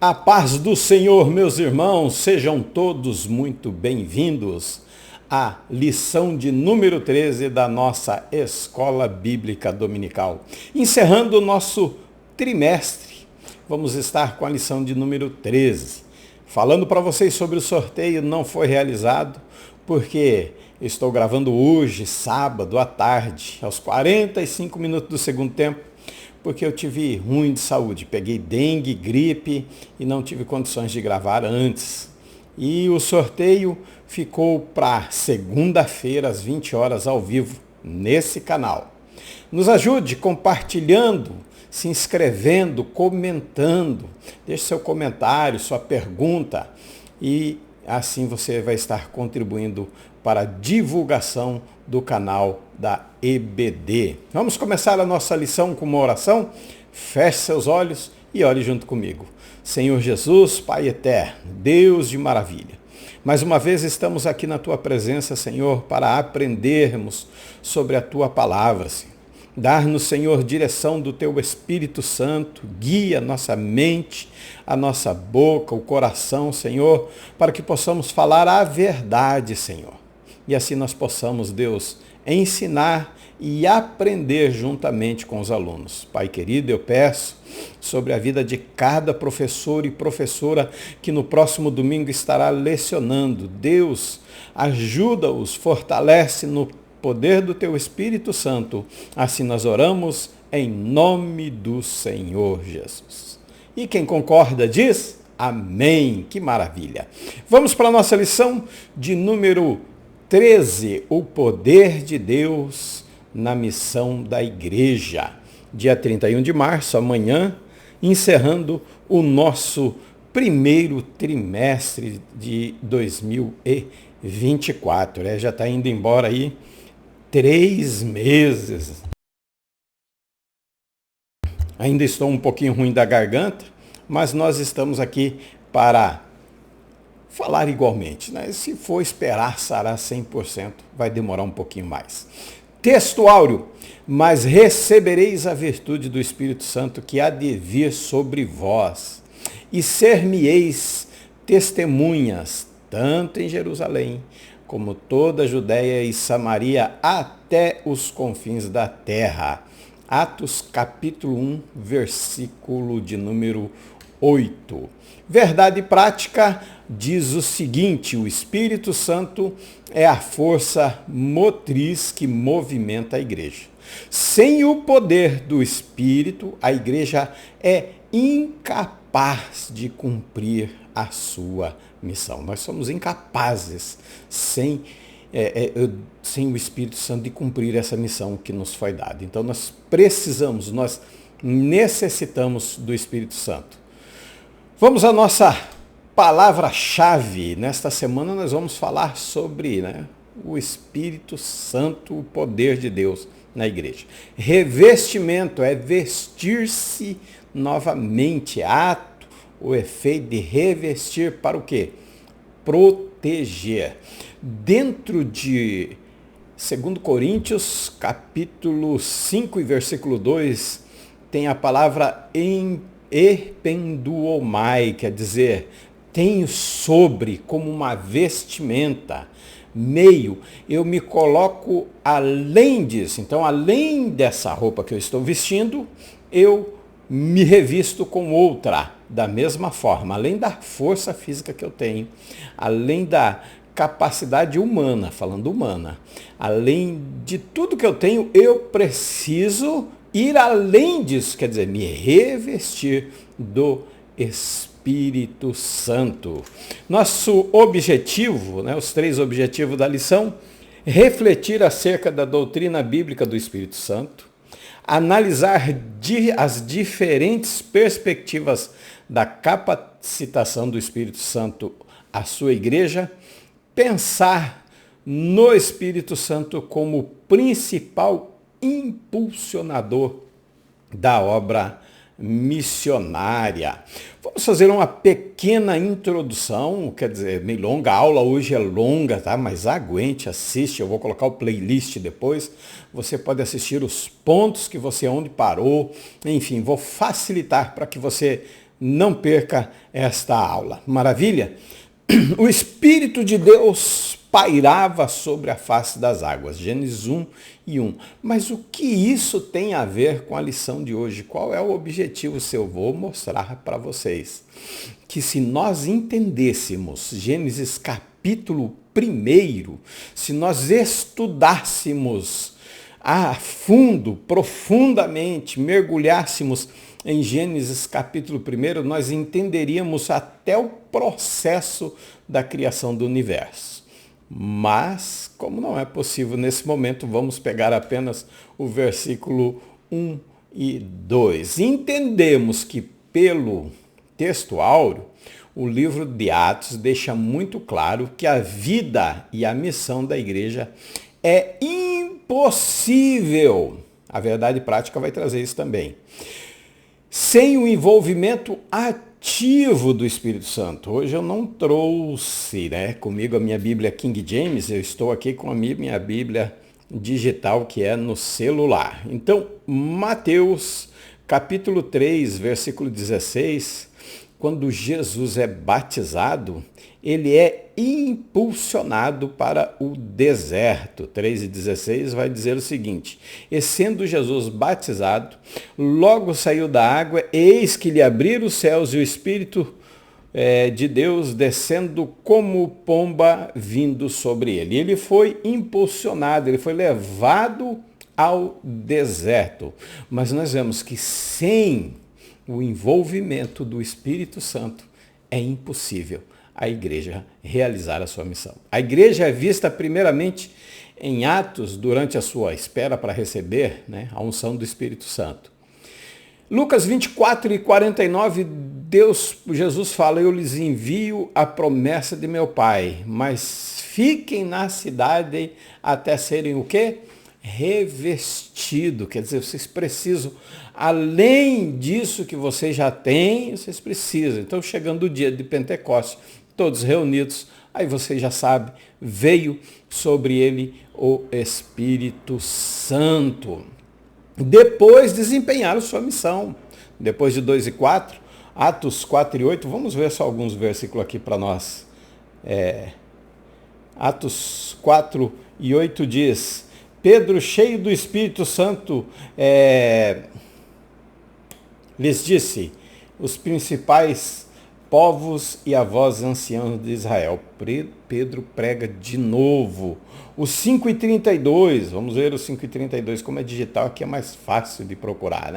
A paz do Senhor, meus irmãos, sejam todos muito bem-vindos à lição de número 13 da nossa Escola Bíblica Dominical. Encerrando o nosso trimestre, vamos estar com a lição de número 13. Falando para vocês sobre o sorteio, não foi realizado, porque estou gravando hoje, sábado, à tarde, aos 45 minutos do segundo tempo, porque eu tive ruim de saúde, peguei dengue, gripe e não tive condições de gravar antes. E o sorteio ficou para segunda-feira, às 20 horas, ao vivo, nesse canal. Nos ajude compartilhando, se inscrevendo, comentando. Deixe seu comentário, sua pergunta e assim você vai estar contribuindo para a divulgação do canal da EBD. Vamos começar a nossa lição com uma oração? Feche seus olhos e ore junto comigo. Senhor Jesus, Pai eterno, Deus de maravilha, mais uma vez estamos aqui na Tua presença, Senhor, para aprendermos sobre a Tua palavra, Senhor. Dar-nos, Senhor, direção do Teu Espírito Santo, guia nossa mente, a nossa boca, o coração, Senhor, para que possamos falar a verdade, Senhor. E assim nós possamos, Deus, ensinar e aprender juntamente com os alunos. Pai querido, eu peço sobre a vida de cada professor e professora que no próximo domingo estará lecionando. Deus, ajuda-os, fortalece no poder do Teu Espírito Santo. Assim nós oramos em nome do Senhor Jesus. E quem concorda diz amém. Que maravilha. Vamos para a nossa lição de número 13, o poder de Deus na missão da igreja. Dia 31 de março, amanhã, encerrando o nosso primeiro trimestre de 2024. Já está indo embora aí 3 meses. Ainda estou um pouquinho ruim da garganta, mas nós estamos aqui para falar igualmente, né? Se for esperar sarar 100%, vai demorar um pouquinho mais. Texto áureo: mas recebereis a virtude do Espírito Santo que há de vir sobre vós, e ser-me-eis testemunhas, tanto em Jerusalém, como toda a Judéia e Samaria, até os confins da terra. Atos capítulo 1, versículo de número 8. Verdade prática diz o seguinte: o Espírito Santo é a força motriz que movimenta a igreja. Sem o poder do Espírito, a igreja é incapaz de cumprir a sua missão. Nós somos incapazes, sem o Espírito Santo, de cumprir essa missão que nos foi dada. Então nós necessitamos do Espírito Santo. Vamos à nossa palavra-chave. Nesta semana nós vamos falar sobre o Espírito Santo, o poder de Deus na igreja. Revestimento é vestir-se novamente, ato, o efeito de revestir para o quê? Proteger. Dentro de 2 Coríntios, capítulo 5 e versículo 2, tem a palavra ependuomai, quer dizer, tenho sobre, como uma vestimenta, meio, eu me coloco além disso. Então, além dessa roupa que eu estou vestindo, eu me revisto com outra, da mesma forma, além da força física que eu tenho, além da capacidade humana, falando humana, além de tudo que eu tenho, eu preciso ir além disso, quer dizer, me revestir do Espírito Santo. Nosso objetivo, os 3 objetivos da lição: refletir acerca da doutrina bíblica do Espírito Santo, analisar as diferentes perspectivas da capacitação do Espírito Santo à sua igreja, pensar no Espírito Santo como principal impulsionador da obra missionária. Vamos fazer uma pequena introdução, quer dizer, meio longa, a aula hoje é longa, tá? Mas aguente, assiste, eu vou colocar o playlist depois, você pode assistir os pontos que você onde parou, enfim, vou facilitar para que você não perca esta aula. Maravilha? O Espírito de Deus pairava sobre a face das águas. Gênesis 1 e 1. Mas o que isso tem a ver com a lição de hoje? Qual é o objetivo seu? Vou mostrar para vocês. Que se nós entendêssemos Gênesis capítulo 1, se nós estudássemos a fundo, profundamente, mergulhássemos em Gênesis capítulo 1, nós entenderíamos até o processo da criação do universo. Mas, como não é possível nesse momento, vamos pegar apenas o versículo 1 e 2. Entendemos que pelo texto áureo, o livro de Atos deixa muito claro que a vida e a missão da igreja é impossível. A verdade prática vai trazer isso também. Sem o envolvimento ativo do Espírito Santo. Hoje eu não trouxe, comigo a minha Bíblia King James, eu estou aqui com a minha Bíblia digital que é no celular. Então, Mateus capítulo 3, versículo 16, quando Jesus é batizado, ele é impulsionado para o deserto. 3:16 vai dizer o seguinte: e sendo Jesus batizado, logo saiu da água, eis que lhe abriram os céus e o Espírito de Deus descendo como pomba vindo sobre ele. Ele foi impulsionado, ele foi levado ao deserto. Mas nós vemos que sem o envolvimento do Espírito Santo é impossível a igreja realizar a sua missão. A igreja é vista primeiramente em Atos, durante a sua espera para receber a unção do Espírito Santo. Lucas 24:49, Jesus fala: eu lhes envio a promessa de meu Pai, mas fiquem na cidade até serem o quê? Revestido. Quer dizer, vocês precisam, além disso que vocês já têm, vocês precisam. Então, chegando o dia de Pentecostes, todos reunidos, aí você já sabe, veio sobre ele o Espírito Santo. Depois desempenharam sua missão. Depois de 2 e 4, Atos 4 e 8, vamos ver só alguns versículos aqui para nós. Atos 4 e 8 diz: Pedro, cheio do Espírito Santo, lhes disse, os principais povos e avós anciãos de Israel. Pedro prega de novo. O 5:32, vamos ver o 5:32, como é digital, aqui é mais fácil de procurar,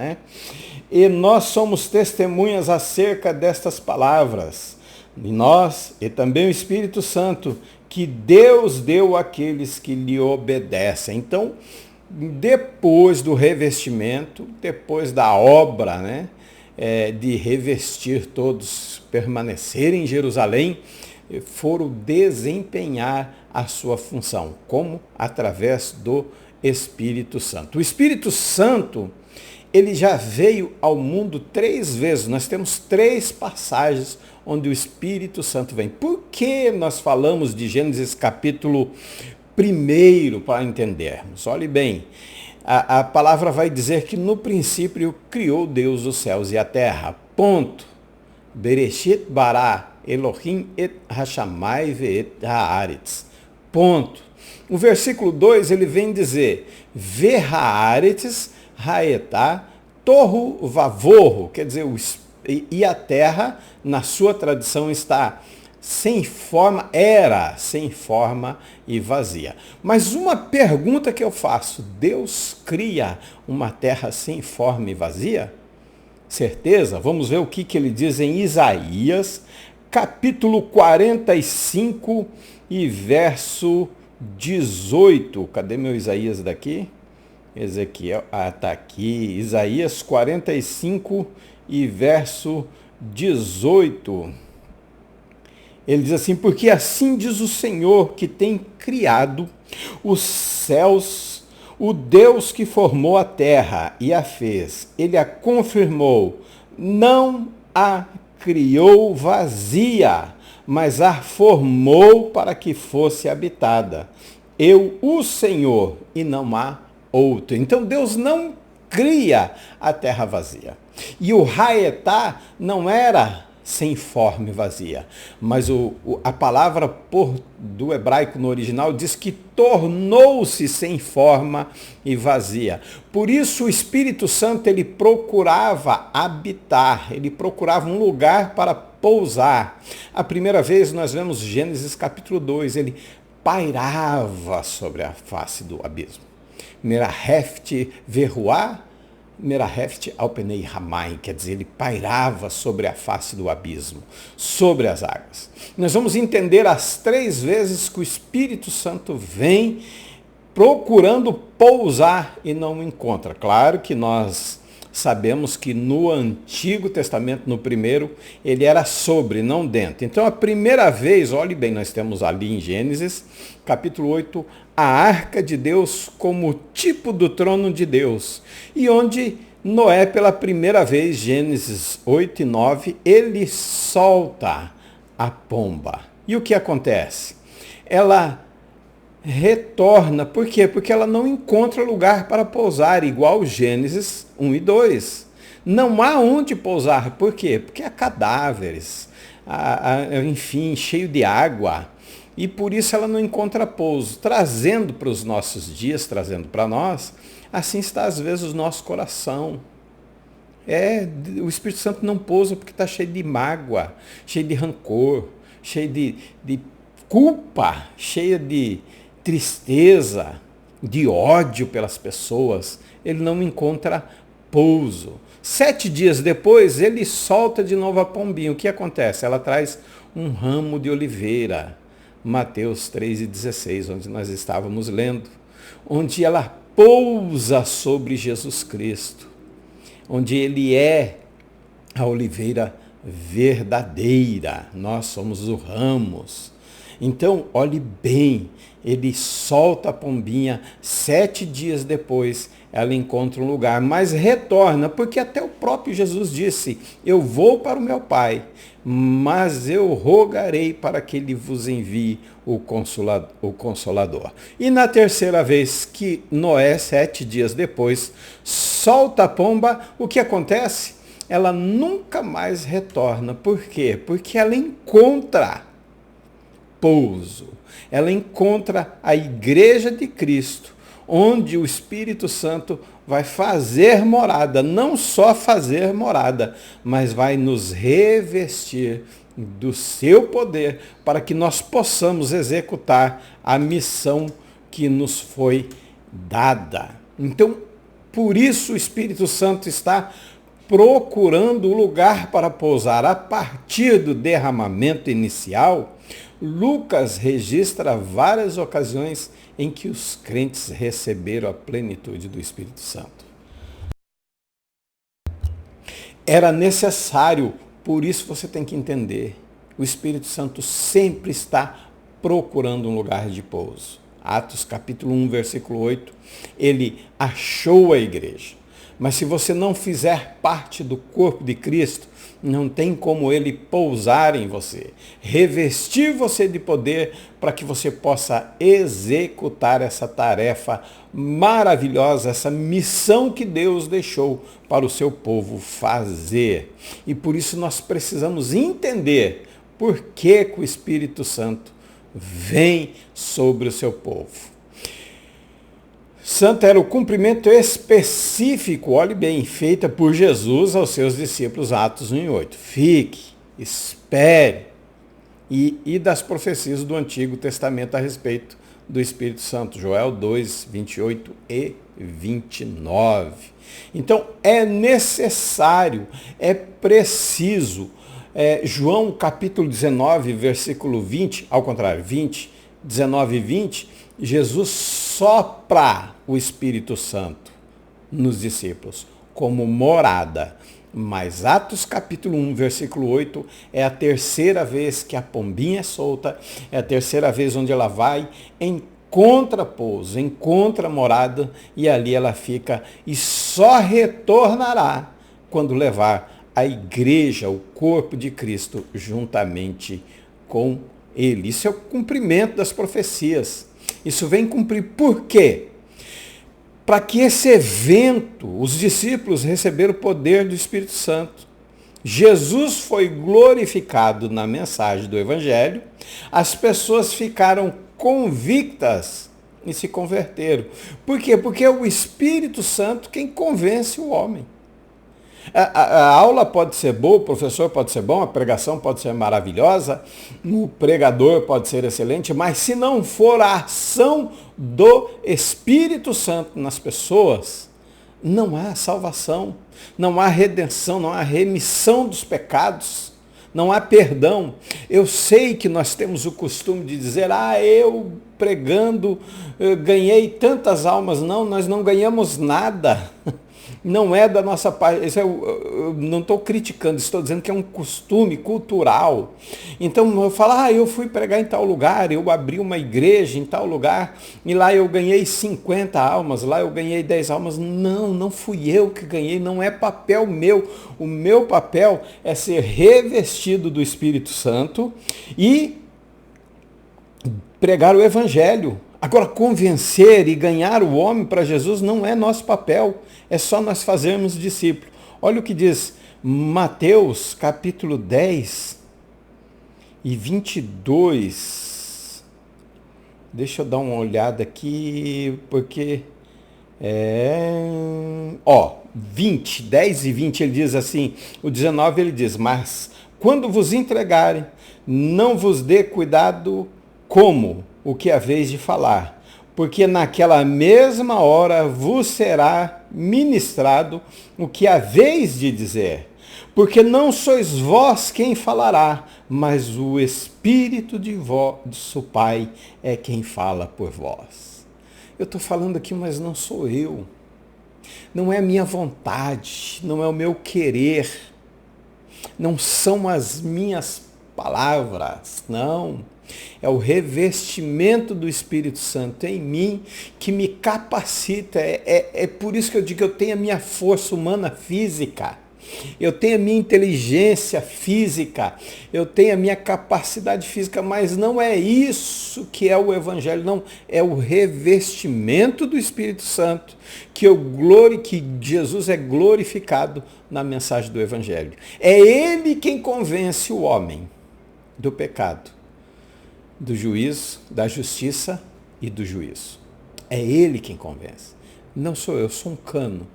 E nós somos testemunhas acerca destas palavras, e nós, e também o Espírito Santo, que Deus deu àqueles que lhe obedecem. Então, depois do revestimento, depois da obra, de revestir todos, permanecerem em Jerusalém, foram desempenhar a sua função. Como? Através do Espírito Santo. O Espírito Santo, ele já veio ao mundo 3 vezes. Nós temos 3 passagens onde o Espírito Santo vem. Por que nós falamos de Gênesis capítulo 1 para entendermos? Olhe bem, a palavra vai dizer que no princípio criou Deus os céus e a terra. Ponto. Bereshit bara Elohim et hashamai ve'et haaretz. Ponto. O versículo 2, ele vem dizer, ve haaretz haetá torru vavorro, quer dizer, e a terra, na sua tradição, está sem forma, era sem forma e vazia. Mas uma pergunta que eu faço, Deus cria uma terra sem forma e vazia? Certeza? Vamos ver o que ele diz em Isaías, capítulo 45 e verso 18. Cadê meu Isaías daqui? Ezequiel, está aqui. Isaías 45 e verso 18. Ele diz assim, porque assim diz o Senhor que tem criado os céus, o Deus que formou a terra e a fez, ele a confirmou, não a criou vazia, mas a formou para que fosse habitada. Eu, o Senhor, e não há outro. Então Deus não cria a terra vazia. E o Haetá não era sem forma e vazia, mas a palavra do hebraico no original diz que tornou-se sem forma e vazia. Por isso o Espírito Santo ele procurava habitar, ele procurava um lugar para pousar. A primeira vez nós vemos Gênesis capítulo 2, ele pairava sobre a face do abismo. Meraheft verruá, Meraheft alpenei ramai, quer dizer, ele pairava sobre a face do abismo, sobre as águas. Nós vamos entender as 3 vezes que o Espírito Santo vem procurando pousar e não encontra. Claro que nós sabemos que no Antigo Testamento, no primeiro, ele era sobre, não dentro. Então, a primeira vez, olhe bem, nós temos ali em Gênesis, capítulo 8, a arca de Deus como tipo do trono de Deus. E onde Noé, pela primeira vez, Gênesis 8 e 9, ele solta a pomba. E o que acontece? Ela retorna. Por quê? Porque ela não encontra lugar para pousar, igual Gênesis 1 e 2. Não há onde pousar. Por quê? Porque há cadáveres, enfim, cheio de água. E por isso ela não encontra pouso. Trazendo para os nossos dias, trazendo para nós, assim está às vezes o nosso coração. O Espírito Santo não pousa porque está cheio de mágoa, cheio de rancor, cheio de culpa, cheio de tristeza, de ódio pelas pessoas. Ele não encontra pouso. 7 dias depois, ele solta de novo a pombinha. O que acontece? Ela traz um ramo de oliveira. Mateus 3,16, onde nós estávamos lendo. Onde ela pousa sobre Jesus Cristo. Onde ele é a oliveira verdadeira. Nós somos os ramos. Então, olhe bem, ele solta a pombinha, 7 dias depois ela encontra um lugar, mas retorna, porque até o próprio Jesus disse, eu vou para o meu Pai, mas eu rogarei para que ele vos envie o Consolador. E na terceira vez que Noé, 7 dias depois, solta a pomba, o que acontece? Ela nunca mais retorna. Por quê? Porque ela encontra pouso. Ela encontra a igreja de Cristo, onde o Espírito Santo vai fazer morada, não só fazer morada, mas vai nos revestir do seu poder para que nós possamos executar a missão que nos foi dada. Então, por isso o Espírito Santo está procurando o lugar para pousar. A partir do derramamento inicial, Lucas registra várias ocasiões em que os crentes receberam a plenitude do Espírito Santo. Era necessário, por isso você tem que entender, o Espírito Santo sempre está procurando um lugar de pouso. Atos capítulo 1, versículo 8, ele achou a igreja. Mas se você não fizer parte do corpo de Cristo, não tem como ele pousar em você, revestir você de poder para que você possa executar essa tarefa maravilhosa, essa missão que Deus deixou para o seu povo fazer. E por isso nós precisamos entender por que o Espírito Santo vem sobre o seu povo. Santo era o cumprimento específico, olhe bem, feita por Jesus aos seus discípulos, Atos 1 e 8. Fique, espere, e das profecias do Antigo Testamento a respeito do Espírito Santo, Joel 2, 28 e 29. Então, é necessário, é preciso, João capítulo 19, versículo 20, ao contrário, 20, 19 e 20, Jesus sopra o Espírito Santo nos discípulos como morada. Mas Atos capítulo 1, versículo 8, é a terceira vez que a pombinha é solta, é a terceira vez onde ela vai, encontra pouso, encontra morada, e ali ela fica e só retornará quando levar a igreja, o corpo de Cristo, juntamente com ele. Isso é o cumprimento das profecias. Isso vem cumprir por quê? para que esse evento, os discípulos receberam o poder do Espírito Santo. Jesus foi glorificado na mensagem do Evangelho, as pessoas ficaram convictas e se converteram. Por quê? Porque é o Espírito Santo quem convence o homem. A aula pode ser boa, o professor pode ser bom, a pregação pode ser maravilhosa, o pregador pode ser excelente, mas se não for a ação do Espírito Santo nas pessoas, não há salvação, não há redenção, não há remissão dos pecados, não há perdão. Eu sei que nós temos o costume de dizer, eu pregando, eu ganhei tantas almas. Não, nós não ganhamos nada. Não é da nossa parte, eu não estou criticando, estou dizendo que é um costume cultural. Então eu falo, eu fui pregar em tal lugar, eu abri uma igreja em tal lugar, e lá eu ganhei 50 almas, lá eu ganhei 10 almas. Não fui eu que ganhei, não é papel meu. O meu papel é ser revestido do Espírito Santo e pregar o Evangelho. Agora, convencer e ganhar o homem para Jesus não é nosso papel, é só nós fazermos discípulo. Olha o que diz Mateus capítulo 10 e 22. Deixa eu dar uma olhada aqui, porque 10 e 20 ele diz assim, o 19 ele diz, mas quando vos entregarem, não vos dê cuidado como o que haveis de falar, porque naquela mesma hora vos será ministrado o que haveis de dizer, porque não sois vós quem falará, mas o Espírito de vosso Pai é quem fala por vós. Eu estou falando aqui, mas não sou eu, não é a minha vontade, não é o meu querer, não são as minhas palavras, não. É o revestimento do Espírito Santo em mim que me capacita. É por isso que eu digo que eu tenho a minha força humana física, eu tenho a minha inteligência física, eu tenho a minha capacidade física, mas não é isso que é o Evangelho, não. É o revestimento do Espírito Santo que Jesus é glorificado na mensagem do Evangelho. É Ele quem convence o homem do pecado, do juízo, da justiça e do juízo. É Ele quem convence. Não sou eu sou um cano.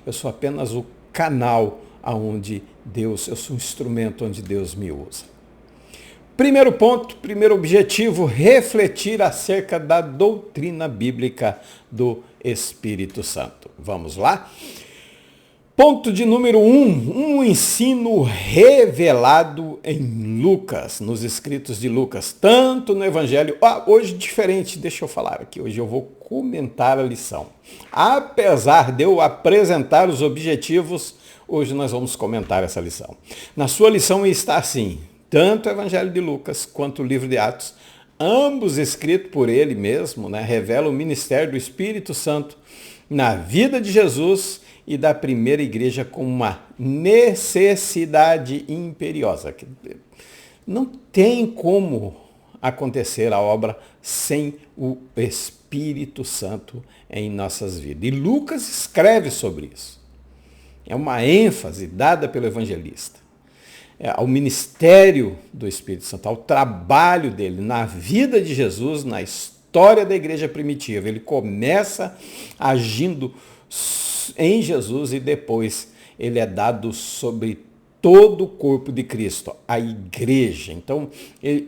Eu sou apenas o canal aonde Deus, eu sou um instrumento onde Deus me usa. Primeiro ponto, primeiro objetivo, refletir acerca da doutrina bíblica do Espírito Santo. Vamos lá? Ponto de número 1, um ensino revelado em Lucas, nos escritos de Lucas, tanto no Evangelho. Hoje diferente, deixa eu falar aqui, hoje eu vou comentar a lição. Apesar de eu apresentar os objetivos, hoje nós vamos comentar essa lição. Na sua lição está assim, tanto o Evangelho de Lucas quanto o livro de Atos, ambos escritos por ele mesmo, revelam o ministério do Espírito Santo na vida de Jesus e da primeira igreja com uma necessidade imperiosa. Não tem como acontecer a obra sem o Espírito Santo em nossas vidas. E Lucas escreve sobre isso. É uma ênfase dada pelo evangelista ao ministério do Espírito Santo, ao trabalho dele na vida de Jesus, na história da igreja primitiva. Ele começa agindo em Jesus e depois ele é dado sobre todo o corpo de Cristo, a igreja. Então,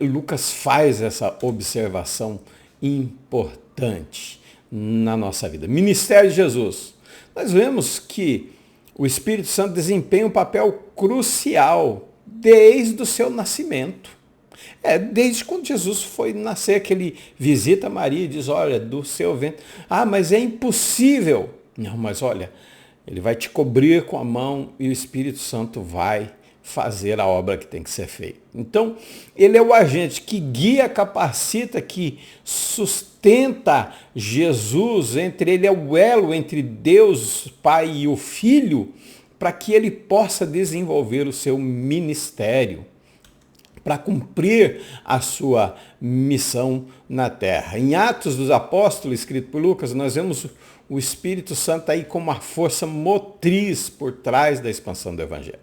Lucas faz essa observação importante na nossa vida. Ministério de Jesus. Nós vemos que o Espírito Santo desempenha um papel crucial desde o seu nascimento. Desde quando Jesus foi nascer, que ele visita Maria e diz, olha, do seu ventre. Mas é impossível. Não, mas olha, ele vai te cobrir com a mão e o Espírito Santo vai fazer a obra que tem que ser feita. Então, ele é o agente que guia, capacita, que sustenta Jesus, ele é o elo entre Deus, Pai e o Filho, para que ele possa desenvolver o seu ministério, para cumprir a sua missão na terra. Em Atos dos Apóstolos, escrito por Lucas, nós vemos o Espírito Santo está aí como uma força motriz por trás da expansão do Evangelho.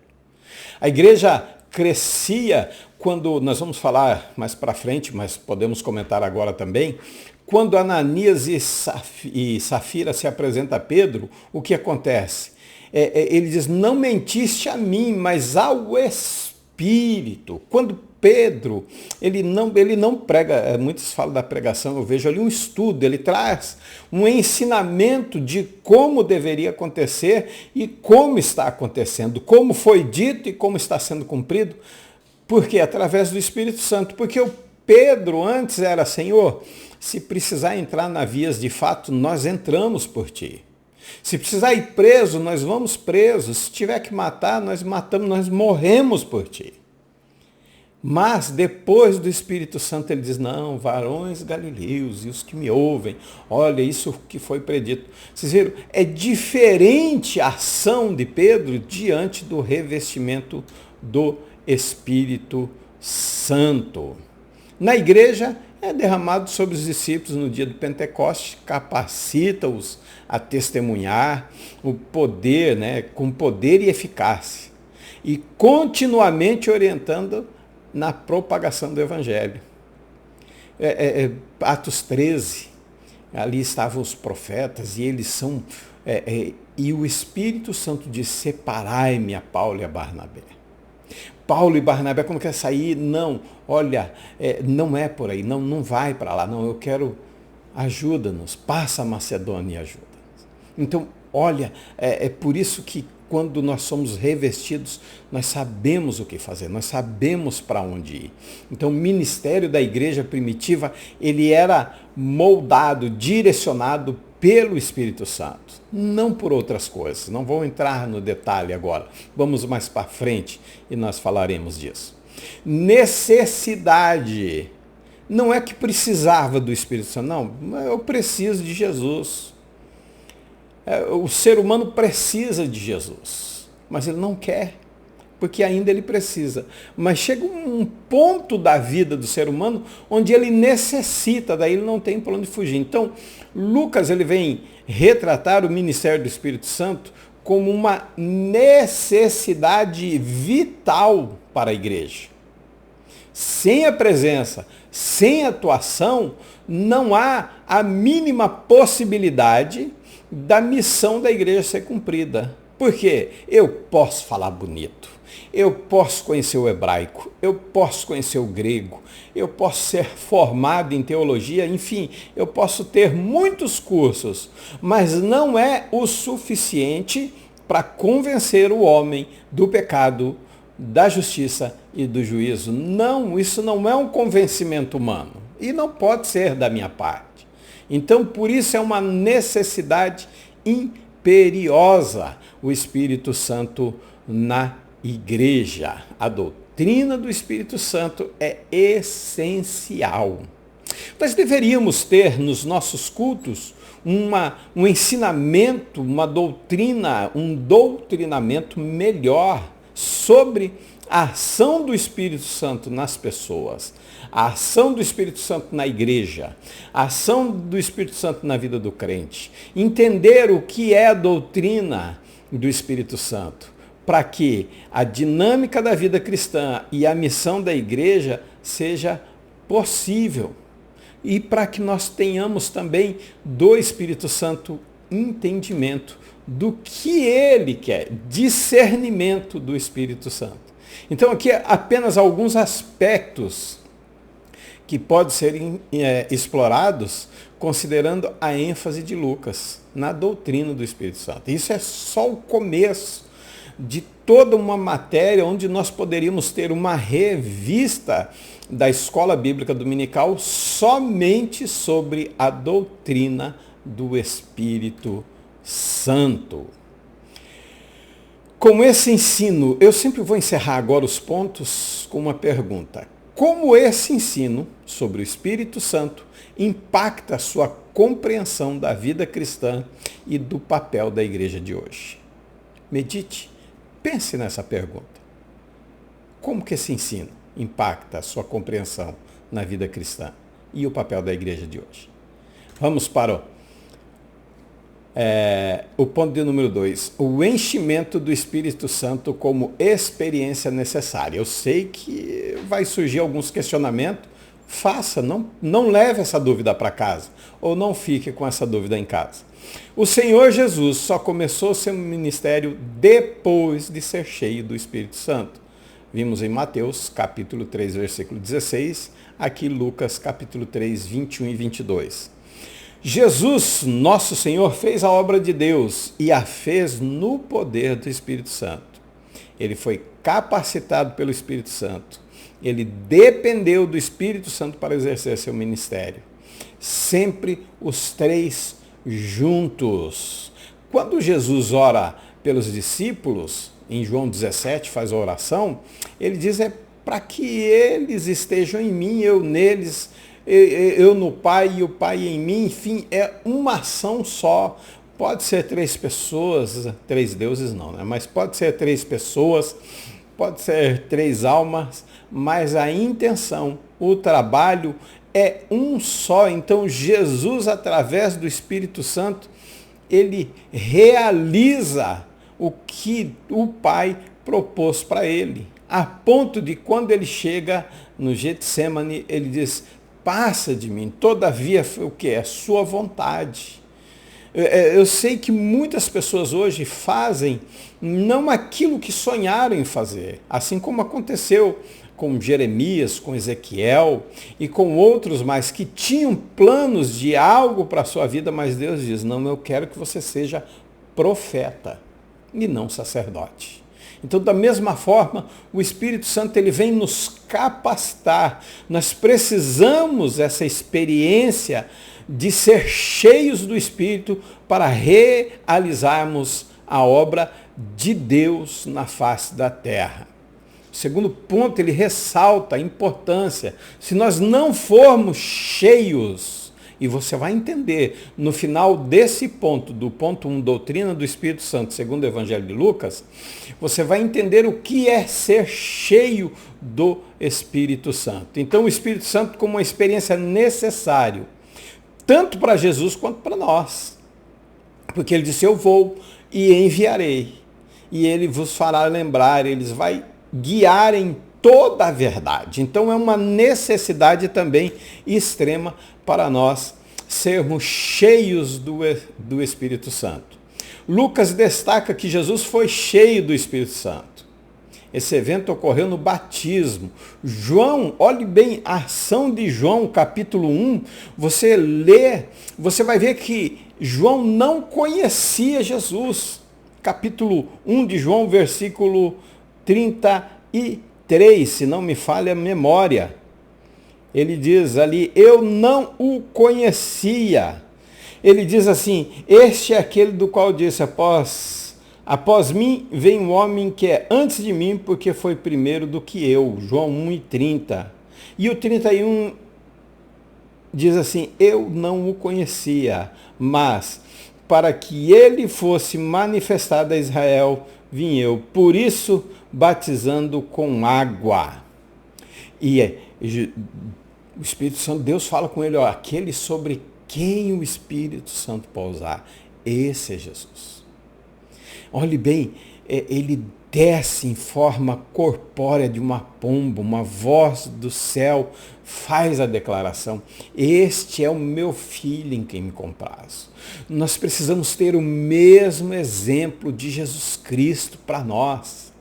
A igreja crescia quando, nós vamos falar mais para frente, mas podemos comentar agora também, quando Ananias e Safira se apresentam a Pedro, o que acontece? Ele diz, não mentiste a mim, mas ao Espírito. Quando Pedro, ele não prega, muitos falam da pregação, eu vejo ali um estudo, ele traz um ensinamento de como deveria acontecer e como está acontecendo, como foi dito e como está sendo cumprido. Por quê? Através do Espírito Santo. Porque o Pedro antes era, Senhor, se precisar entrar na vias de fato, nós entramos por ti. Se precisar ir preso, nós vamos presos. Se tiver que matar, nós matamos, nós morremos por ti. Mas depois do Espírito Santo ele diz, não, varões galileus e os que me ouvem, olha isso que foi predito. Vocês viram? É diferente a ação de Pedro diante do revestimento do Espírito Santo. Na igreja é derramado sobre os discípulos no dia do Pentecoste, capacita-os a testemunhar o poder, com poder e eficácia, e continuamente orientando na propagação do Evangelho. Atos 13, ali estavam os profetas, e eles são... e o Espírito Santo diz, separai-me a Paulo e a Barnabé. Paulo e Barnabé, como quer sair? Não, olha, não é por aí, não vai para lá, não, eu quero, ajuda-nos, passa a Macedônia e ajuda-nos. Então, olha, é por isso que quando nós somos revestidos, nós sabemos o que fazer, nós sabemos para onde ir. Então, o ministério da igreja primitiva, ele era moldado, direcionado pelo Espírito Santo, não por outras coisas. Não vou entrar no detalhe agora, vamos mais para frente e nós falaremos disso. Necessidade, não é que precisava do Espírito Santo, não, eu preciso de Jesus. O ser humano precisa de Jesus, mas ele não quer, porque ainda ele precisa. Mas chega um ponto da vida do ser humano onde ele necessita, daí ele não tem para onde fugir. Então, Lucas ele vem retratar o ministério do Espírito Santo como uma necessidade vital para a igreja. Sem a presença, sem atuação, não há a mínima possibilidade da missão da igreja ser cumprida. Por quê? Eu posso falar bonito, eu posso conhecer o hebraico, eu posso conhecer o grego, eu posso ser formado em teologia, enfim, eu posso ter muitos cursos, mas não é o suficiente para convencer o homem do pecado, da justiça e do juízo. Não, isso não é um convencimento humano e não pode ser da minha parte. Então, por isso é uma necessidade imperiosa o Espírito Santo na igreja. A doutrina do Espírito Santo é essencial. Nós deveríamos ter nos nossos cultos um ensinamento, uma doutrina, um doutrinamento melhor sobre a ação do Espírito Santo nas pessoas, a ação do Espírito Santo na igreja, a ação do Espírito Santo na vida do crente. Entender o que é a doutrina do Espírito Santo, para que a dinâmica da vida cristã e a missão da igreja seja possível. E para que nós tenhamos também do Espírito Santo entendimento do que ele quer, discernimento do Espírito Santo. Então aqui apenas alguns aspectos que podem ser explorados considerando a ênfase de Lucas na doutrina do Espírito Santo. Isso é só o começo de toda uma matéria onde nós poderíamos ter uma revista da Escola Bíblica Dominical somente sobre a doutrina do Espírito Santo. Com esse ensino, eu sempre vou encerrar agora os pontos com uma pergunta. Como esse ensino sobre o Espírito Santo impacta a sua compreensão da vida cristã e do papel da igreja de hoje? Medite, pense nessa pergunta. Como que esse ensino impacta a sua compreensão na vida cristã e o papel da igreja de hoje? Vamos para O ponto de número 2, o enchimento do Espírito Santo como experiência necessária. Eu sei que vai surgir alguns questionamentos, faça, não leve essa dúvida para casa, ou não fique com essa dúvida em casa. O Senhor Jesus só começou seu ministério depois de ser cheio do Espírito Santo. Vimos em Mateus capítulo 3, versículo 16, aqui Lucas capítulo 3, 21 e 22. Jesus, nosso Senhor, fez a obra de Deus e a fez no poder do Espírito Santo. Ele foi capacitado pelo Espírito Santo. Ele dependeu do Espírito Santo para exercer seu ministério. Sempre os três juntos. Quando Jesus ora pelos discípulos, em João 17 faz a oração, ele diz para que eles estejam em mim, eu neles, eu no Pai e o Pai em mim, enfim, é uma ação só. Pode ser 3 pessoas, 3 deuses não, né? Mas pode ser 3 pessoas, pode ser 3 almas, mas a intenção, o trabalho é um só. Então Jesus, através do Espírito Santo, ele realiza o que o Pai propôs para ele, a ponto de quando ele chega no Getsêmani, ele diz: passa de mim, todavia foi o que? É sua vontade. Eu sei que muitas pessoas hoje fazem não aquilo que sonharam em fazer, assim como aconteceu com Jeremias, com Ezequiel e com outros mais que tinham planos de algo para a sua vida, mas Deus diz: não, eu quero que você seja profeta e não sacerdote. Então, da mesma forma, o Espírito Santo ele vem nos capacitar. Nós precisamos dessa experiência de ser cheios do Espírito para realizarmos a obra de Deus na face da terra. O segundo ponto, ele ressalta a importância. Se nós não formos cheios, e você vai entender no final desse ponto, do ponto 1, doutrina do Espírito Santo, segundo o Evangelho de Lucas, você vai entender o que é ser cheio do Espírito Santo. Então, o Espírito Santo como uma experiência necessária, tanto para Jesus quanto para nós. Porque ele disse: eu vou e enviarei, e ele vos fará lembrar, ele vai guiar em toda a verdade. Então é uma necessidade também extrema para nós sermos cheios do Espírito Santo. Lucas destaca que Jesus foi cheio do Espírito Santo. Esse evento ocorreu no batismo. João, olhe bem a ação de João, capítulo 1, você lê, você vai ver que João não conhecia Jesus. Capítulo 1 de João, versículo 33, se não me falha a memória. Ele diz ali: eu não o conhecia. Ele diz assim: este é aquele do qual disse: após mim vem um homem que é antes de mim, porque foi primeiro do que eu. João 1:30. E o 31 diz assim: eu não o conhecia, mas para que ele fosse manifestado a Israel, vim eu. Por isso, batizando com água. E o Espírito Santo, Deus fala com ele: ó, aquele sobre quem o Espírito Santo pousar, esse é Jesus. Olhe bem, ele desce em forma corpórea de uma pomba, uma voz do céu faz a declaração: este é o meu filho em quem me comprazo. Nós precisamos ter o mesmo exemplo de Jesus Cristo para nós.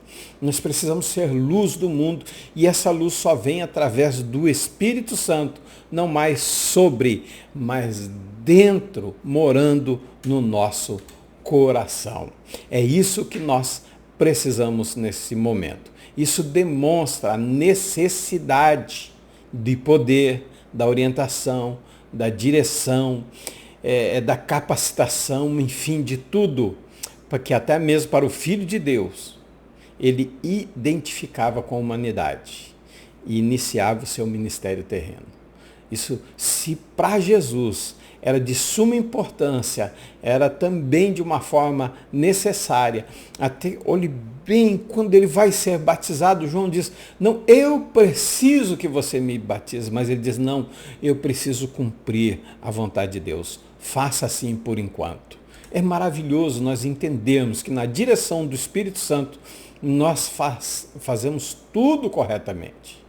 Nós precisamos ser luz do mundo, e essa luz só vem através do Espírito Santo, não mais sobre, mas dentro, morando no nosso coração. É isso que nós precisamos nesse momento. Isso demonstra a necessidade de poder, da orientação, da direção, da capacitação, enfim, de tudo, porque até mesmo para o Filho de Deus, ele identificava com a humanidade e iniciava o seu ministério terreno. Isso, se para Jesus era de suma importância, era também de uma forma necessária. Até, olhe bem, quando ele vai ser batizado, João diz: não, eu preciso que você me batize, mas ele diz: não, eu preciso cumprir a vontade de Deus. Faça assim por enquanto. É maravilhoso nós entendermos que na direção do Espírito Santo nós fazemos tudo corretamente.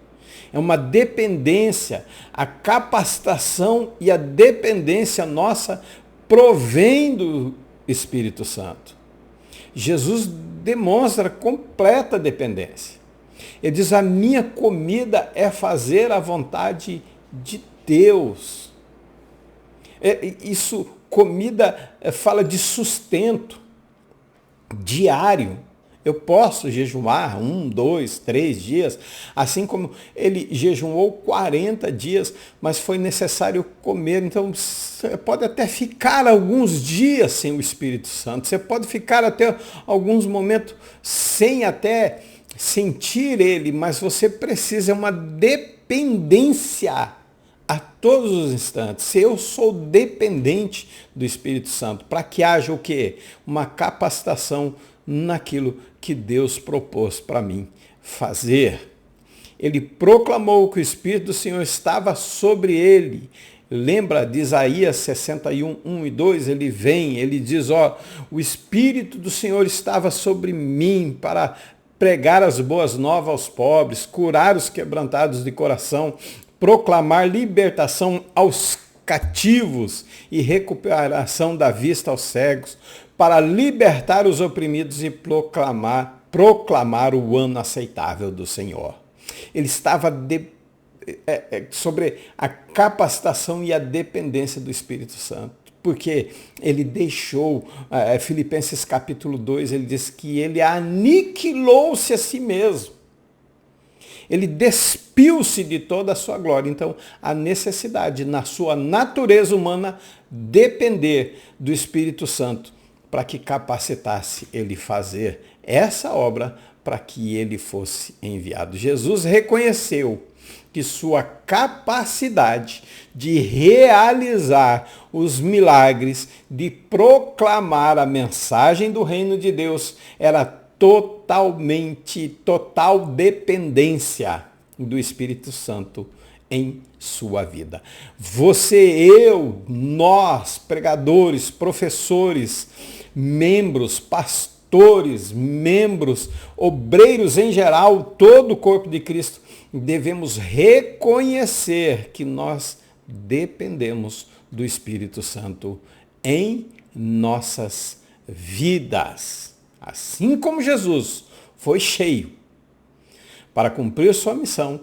É uma dependência, a capacitação e a dependência nossa provém do Espírito Santo. Jesus demonstra completa dependência. Ele diz, a minha comida é fazer a vontade de Deus. Isso, comida, fala de sustento diário. Eu posso jejuar 1, 2, 3 dias, assim como ele jejuou 40 dias, mas foi necessário comer. Então, você pode até ficar alguns dias sem o Espírito Santo. Você pode ficar até alguns momentos sem até sentir ele, mas você precisa, é uma dependência a todos os instantes. Eu sou dependente do Espírito Santo para que haja o quê? Uma capacitação naquilo que Deus propôs para mim fazer. Ele proclamou que o Espírito do Senhor estava sobre ele. Lembra de Isaías 61, 1 e 2? Ele vem, ele diz, o Espírito do Senhor estava sobre mim para pregar as boas novas aos pobres, curar os quebrantados de coração, proclamar libertação aos cativos e recuperação da vista aos cegos, para libertar os oprimidos e proclamar o ano aceitável do Senhor. Ele estava sobre a capacitação e a dependência do Espírito Santo, porque ele deixou, Filipenses capítulo 2, ele diz que ele aniquilou-se a si mesmo. Ele despiu-se de toda a sua glória. Então, a necessidade, na sua natureza humana, depender do Espírito Santo para que capacitasse ele fazer essa obra para que ele fosse enviado. Jesus reconheceu que sua capacidade de realizar os milagres, de proclamar a mensagem do reino de Deus, era total dependência do Espírito Santo em sua vida. Você, eu, nós, pregadores, professores, membros, pastores, membros, obreiros em geral, todo o corpo de Cristo, devemos reconhecer que nós dependemos do Espírito Santo em nossas vidas. Assim como Jesus foi cheio para cumprir sua missão,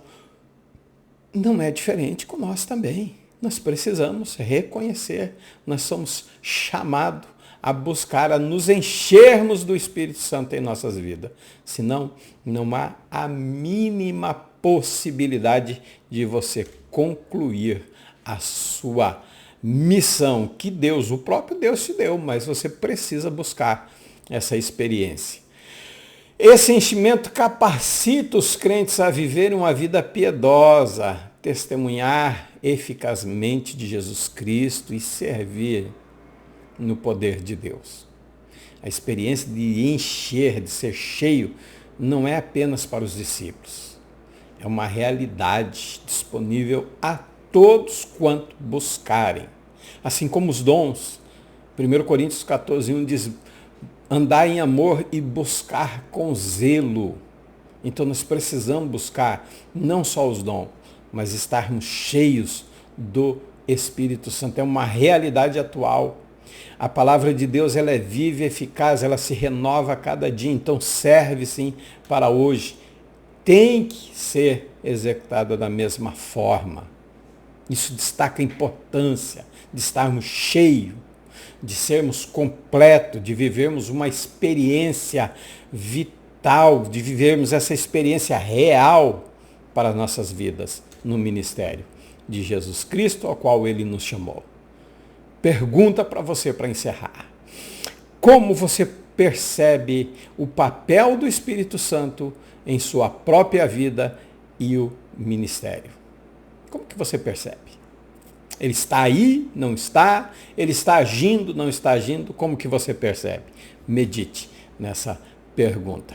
não é diferente com nós também. Nós precisamos reconhecer, nós somos chamados a buscar, a nos enchermos do Espírito Santo em nossas vidas. Senão, não há a mínima possibilidade de você concluir a sua missão que Deus, o próprio Deus te deu, mas você precisa buscar essa experiência. Esse enchimento capacita os crentes a viverem uma vida piedosa, testemunhar eficazmente de Jesus Cristo e servir no poder de Deus. A experiência de encher, de ser cheio, não é apenas para os discípulos. É uma realidade disponível a todos quanto buscarem. Assim como os dons. 1 Coríntios 14, 1 diz, andar em amor e buscar com zelo. Então nós precisamos buscar não só os dons, mas estarmos cheios do Espírito Santo. É uma realidade atual. A palavra de Deus, ela é viva e eficaz, ela se renova a cada dia, então serve sim para hoje. Tem que ser executada da mesma forma. Isso destaca a importância de estarmos cheios, de sermos completos, de vivermos uma experiência vital, de vivermos essa experiência real para as nossas vidas no ministério de Jesus Cristo, ao qual ele nos chamou. Pergunta para você para encerrar. Como você percebe o papel do Espírito Santo em sua própria vida e o ministério? Como que você percebe? Ele está aí? Não está? Ele está agindo? Não está agindo? Como que você percebe? Medite nessa pergunta.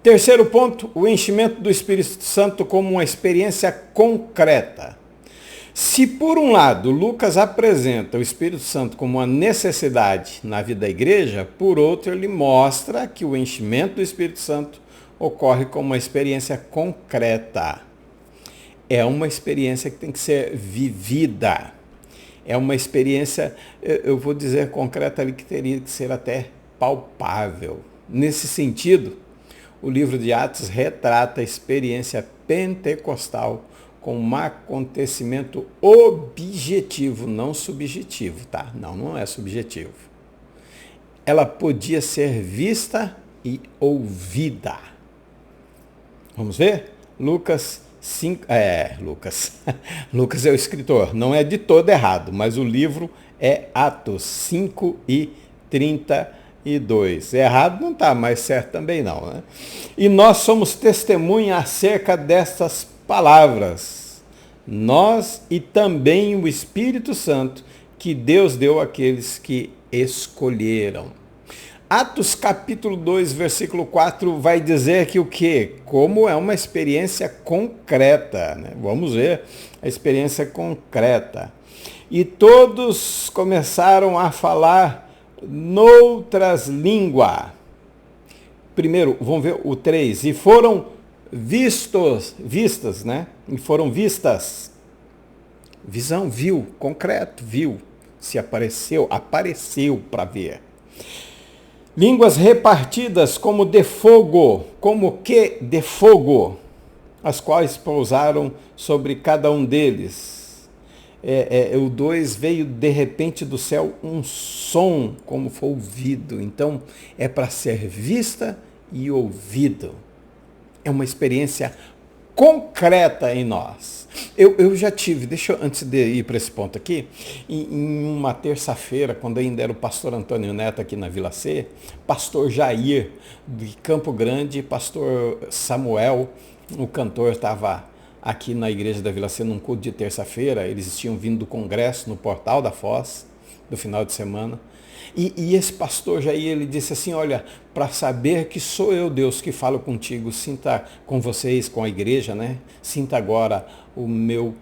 Terceiro ponto, o enchimento do Espírito Santo como uma experiência concreta. Se por um lado Lucas apresenta o Espírito Santo como uma necessidade na vida da igreja, por outro ele mostra que o enchimento do Espírito Santo ocorre como uma experiência concreta. É uma experiência que tem que ser vivida. É uma experiência, eu vou dizer concreta ali, que teria que ser até palpável. Nesse sentido, o livro de Atos retrata a experiência pentecostal com um acontecimento objetivo, não subjetivo, tá? Não é subjetivo. Ela podia ser vista e ouvida. Vamos ver? Lucas 5, Lucas é o escritor, não é de todo errado, mas o livro é Atos 5:32. Errado não está, mas certo também não, né? E nós somos testemunha acerca dessas palavras, nós e também o Espírito Santo que Deus deu àqueles que escolheram. Atos capítulo 2, versículo 4 vai dizer que o quê? Como é uma experiência concreta, né? Vamos ver a experiência concreta. E todos começaram a falar noutras línguas. Primeiro, vamos ver o 3. E foram vistas, né? E foram vistas. Visão, viu, concreto, viu. Se apareceu para ver. Línguas repartidas como de fogo, as quais pousaram sobre cada um deles. O 2 veio de repente do céu um som, como foi ouvido. Então, é para ser vista e ouvido. É uma experiência concreta em nós. Eu já tive, antes de ir para esse ponto aqui, em uma terça-feira, quando ainda era o pastor Antônio Neto aqui na Vila C, pastor Jair de Campo Grande, pastor Samuel, o cantor, estava aqui na igreja da Vila C num culto de terça-feira. Eles tinham vindo do congresso no Portal da Foz, do final de semana. E esse pastor Jair, ele disse assim, olha, para saber que sou eu, Deus, que falo contigo, sinta com vocês, com a igreja, né? Sinta agora o meu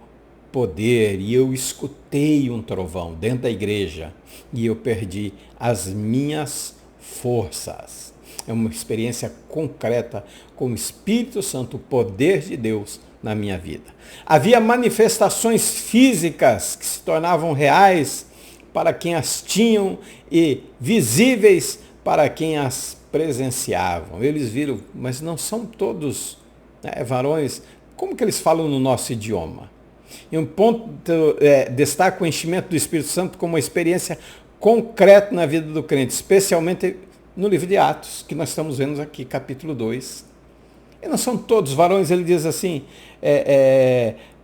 poder. E eu escutei um trovão dentro da igreja e eu perdi as minhas forças. É uma experiência concreta com o Espírito Santo, o poder de Deus na minha vida. Havia manifestações físicas que se tornavam reais para quem as tinham e visíveis para quem as presenciavam. Eles viram, mas não são todos, né, varões. Como que eles falam no nosso idioma? E um ponto, destaca o enchimento do Espírito Santo como uma experiência concreta na vida do crente, especialmente no livro de Atos, que nós estamos vendo aqui, capítulo 2. E não são todos varões, ele diz assim,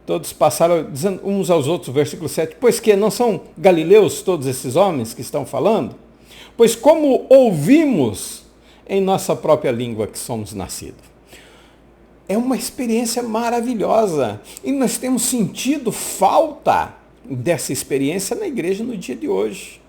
todos passaram dizendo uns aos outros, versículo 7, pois que não são galileus todos esses homens que estão falando? Pois como ouvimos em nossa própria língua que somos nascidos. É uma experiência maravilhosa. E nós temos sentido falta dessa experiência na igreja no dia de hoje.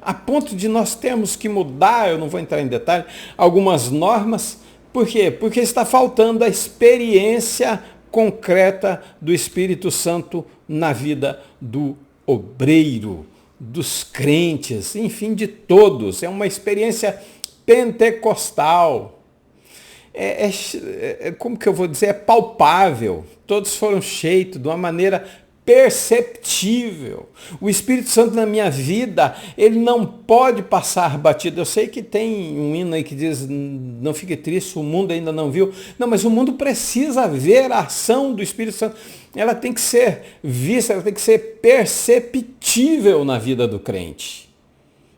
A ponto de nós termos que mudar, eu não vou entrar em detalhe, algumas normas. Por quê? Porque está faltando a experiência concreta do Espírito Santo na vida do obreiro, dos crentes, enfim, de todos. É uma experiência pentecostal. Como que eu vou dizer? É palpável. Todos foram cheios de uma maneira perceptível. O Espírito Santo na minha vida, ele não pode passar batido. Eu sei que tem um hino aí que diz, não fique triste, o mundo ainda não viu. Não, mas o mundo precisa ver a ação do Espírito Santo. Ela tem que ser vista, ela tem que ser perceptível na vida do crente.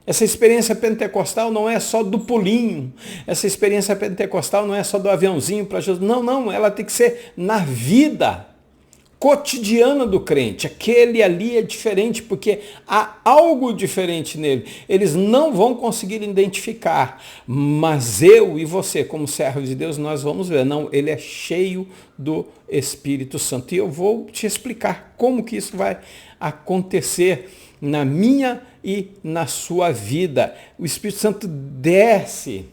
Essa experiência pentecostal não é só do pulinho. Essa experiência pentecostal não é só do aviãozinho para Jesus. Não, ela tem que ser na vida cotidiana do crente. Aquele ali é diferente porque há algo diferente nele. Eles não vão conseguir identificar, mas eu e você, como servo de Deus, nós vamos ver. Não, ele é cheio do Espírito Santo. E eu vou te explicar como que isso vai acontecer na minha e na sua vida. O Espírito Santo desce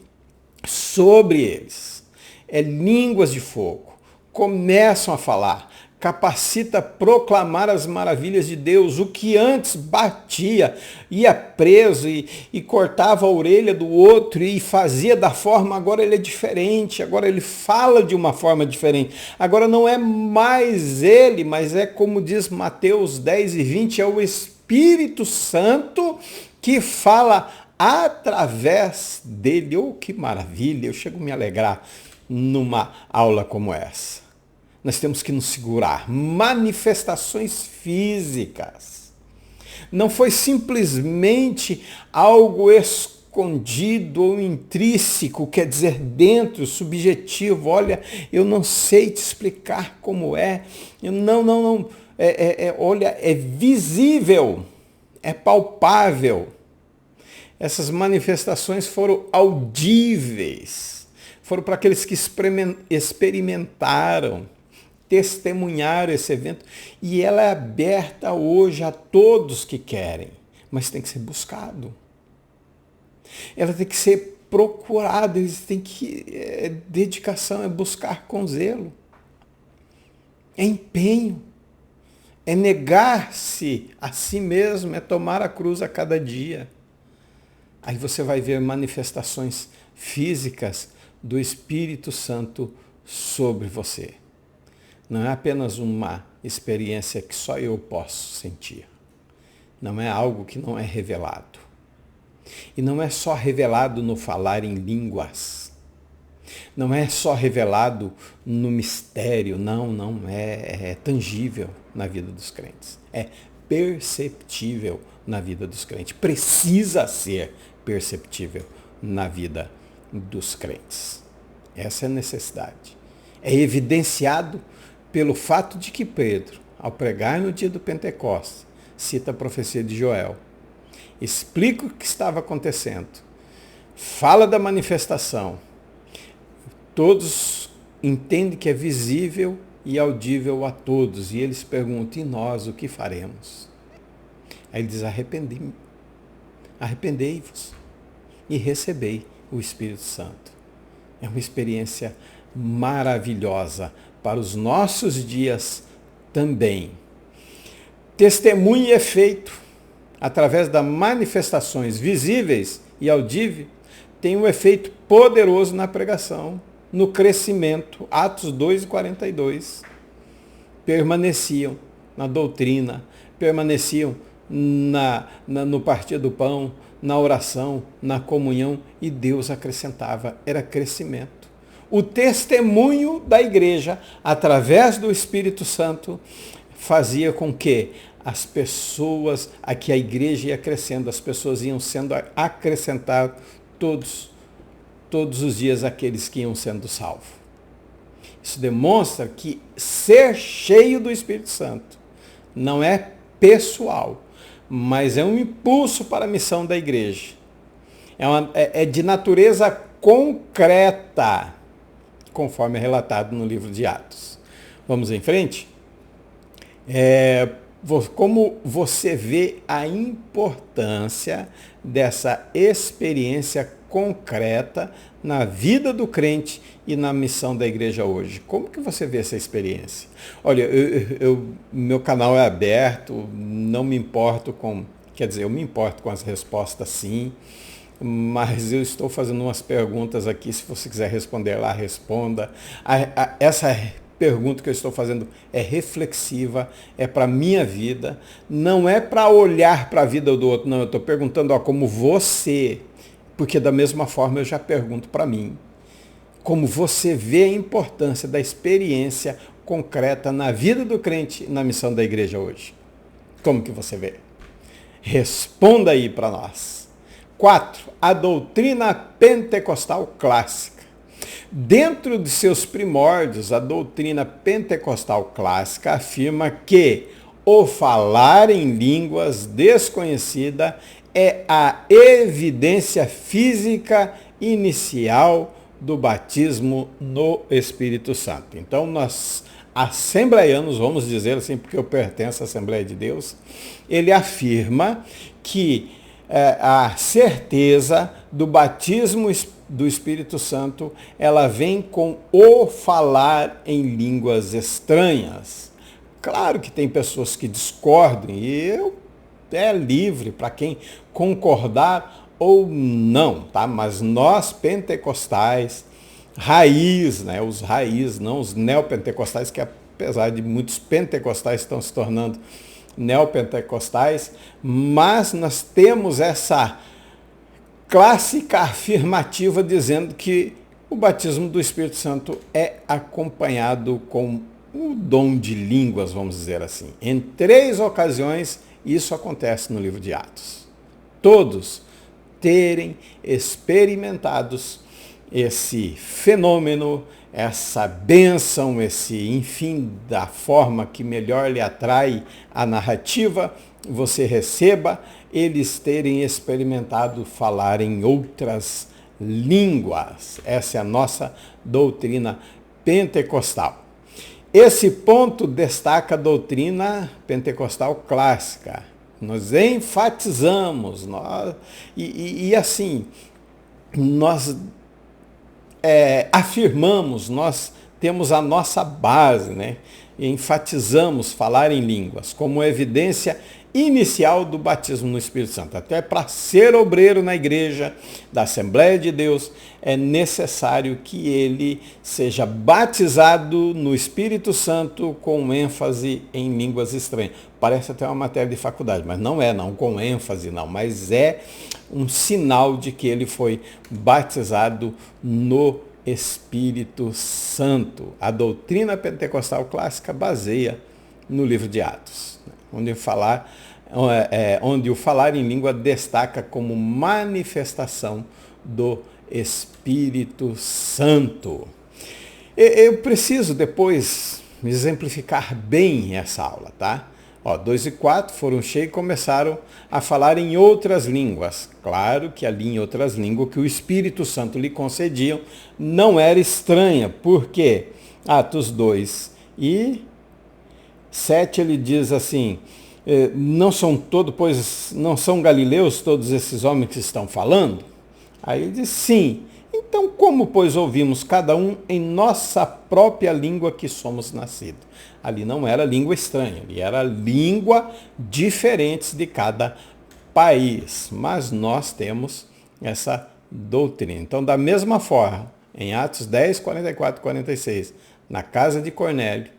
sobre eles. Línguas de fogo. Começam a falar. capacita a proclamar as maravilhas de Deus. O que antes batia, ia preso e cortava a orelha do outro e fazia da forma, agora ele é diferente, agora ele fala de uma forma diferente. Agora não é mais ele, mas é como diz Mateus 10:20, é o Espírito Santo que fala através dele. Oh, que maravilha! Eu chego a me alegrar numa aula como essa. Nós temos que nos segurar. Manifestações físicas. Não foi simplesmente algo escondido ou intrínseco, quer dizer, dentro, subjetivo. Olha, eu não sei te explicar como é. Não. Olha, é visível, é palpável. Essas manifestações foram audíveis. Foram para aqueles que experimentaram, testemunhar esse evento, e ela é aberta hoje a todos que querem, mas tem que ser buscado. Ela tem que ser procurada, dedicação, é buscar com zelo. É empenho, é negar-se a si mesmo, é tomar a cruz a cada dia. Aí você vai ver manifestações físicas do Espírito Santo sobre você. Não é apenas uma experiência que só eu posso sentir. Não é algo que não é revelado. E não é só revelado no falar em línguas. Não é só revelado no mistério. Não. É tangível na vida dos crentes. É perceptível na vida dos crentes. Precisa ser perceptível na vida dos crentes. Essa é a necessidade. É evidenciado pelo fato de que Pedro, ao pregar no dia do Pentecostes, cita a profecia de Joel, explica o que estava acontecendo, fala da manifestação, todos entendem que é visível e audível a todos, e eles perguntam, e nós o que faremos? Aí ele diz, arrependei-vos e recebei o Espírito Santo. É uma experiência maravilhosa para os nossos dias também. Testemunho e efeito, através das manifestações visíveis e audíveis, tem um efeito poderoso na pregação, no crescimento. Atos 2:42. Permaneciam na doutrina, permaneciam no partir do pão, na oração, na comunhão, e Deus acrescentava, era crescimento. O testemunho da igreja, através do Espírito Santo, fazia com que as pessoas, que a igreja ia crescendo, as pessoas iam sendo acrescentadas todos os dias aqueles que iam sendo salvos. Isso demonstra que ser cheio do Espírito Santo não é pessoal, mas é um impulso para a missão da igreja. É de natureza concreta, conforme é relatado no livro de Atos. Vamos em frente? Como você vê a importância dessa experiência concreta na vida do crente e na missão da igreja hoje? Como que você vê essa experiência? Olha, meu canal é aberto, não me importo eu me importo com as respostas sim, mas eu estou fazendo umas perguntas aqui, se você quiser responder lá, responda. Essa pergunta que eu estou fazendo é reflexiva, é para a minha vida, não é para olhar para a vida do outro, não, eu estou perguntando como você, porque da mesma forma eu já pergunto para mim, como você vê a importância da experiência concreta na vida do crente e na missão da igreja hoje. Como que você vê? Responda aí para nós. 4. A doutrina pentecostal clássica. Dentro de seus primórdios, a doutrina pentecostal clássica afirma que o falar em línguas desconhecida é a evidência física inicial do batismo no Espírito Santo. Então, nós, assembleianos, vamos dizer assim, porque eu pertenço à Assembleia de Deus, ele afirma que a certeza do batismo do Espírito Santo, ela vem com o falar em línguas estranhas. Claro que tem pessoas que discordam e é livre para quem concordar ou não, tá? Mas nós pentecostais, raiz, né? Os raiz, não os neopentecostais, que apesar de muitos pentecostais estão se tornando neopentecostais, mas nós temos essa clássica afirmativa dizendo que o batismo do Espírito Santo é acompanhado com o dom de línguas, vamos dizer assim. Em 3 ocasiões, isso acontece no livro de Atos. Todos terem experimentados esse fenômeno, essa bênção, esse, enfim, da forma que melhor lhe atrai a narrativa, você receba, eles terem experimentado falar em outras línguas. Essa é a nossa doutrina pentecostal. Esse ponto destaca a doutrina pentecostal clássica. Nós enfatizamos, assim, nós afirmamos, nós temos a nossa base, né? Enfatizamos falar em línguas como evidência inicial do batismo no Espírito Santo. Até para ser obreiro na igreja da Assembleia de Deus, é necessário que ele seja batizado no Espírito Santo com ênfase em línguas estranhas. Parece até uma matéria de faculdade, mas não é, não com ênfase, não. Mas é um sinal de que ele foi batizado no Espírito Santo. A doutrina pentecostal clássica baseia no livro de Atos, onde o falar em língua destaca como manifestação do Espírito Santo. Eu preciso depois exemplificar bem essa aula, tá? 2 e 4 foram cheios e começaram a falar em outras línguas. Claro que ali em outras línguas que o Espírito Santo lhe concediam não era estranha, porque Atos 2 e 7 ele diz assim, não são galileus todos esses homens que estão falando? Aí ele diz, sim. Então, como, pois, ouvimos cada um em nossa própria língua que somos nascidos? Ali não era língua estranha, ali era língua diferente de cada país. Mas nós temos essa doutrina. Então, da mesma forma, em Atos 10, 44 e 46, na casa de Cornélio,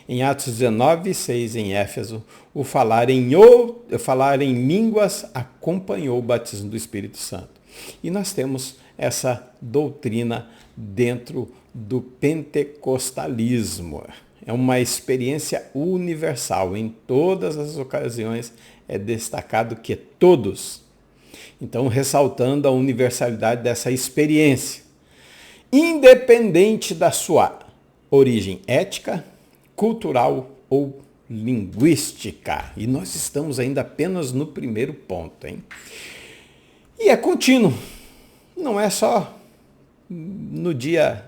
em Atos 19, 6, em Éfeso, o falar em línguas acompanhou o batismo do Espírito Santo. E nós temos essa doutrina dentro do pentecostalismo. É uma experiência universal. Em todas as ocasiões é destacado que todos. Então, ressaltando a universalidade dessa experiência, independente da sua origem étnica, cultural ou linguística. E nós estamos ainda apenas no primeiro ponto, hein? E é contínuo. Não é só no dia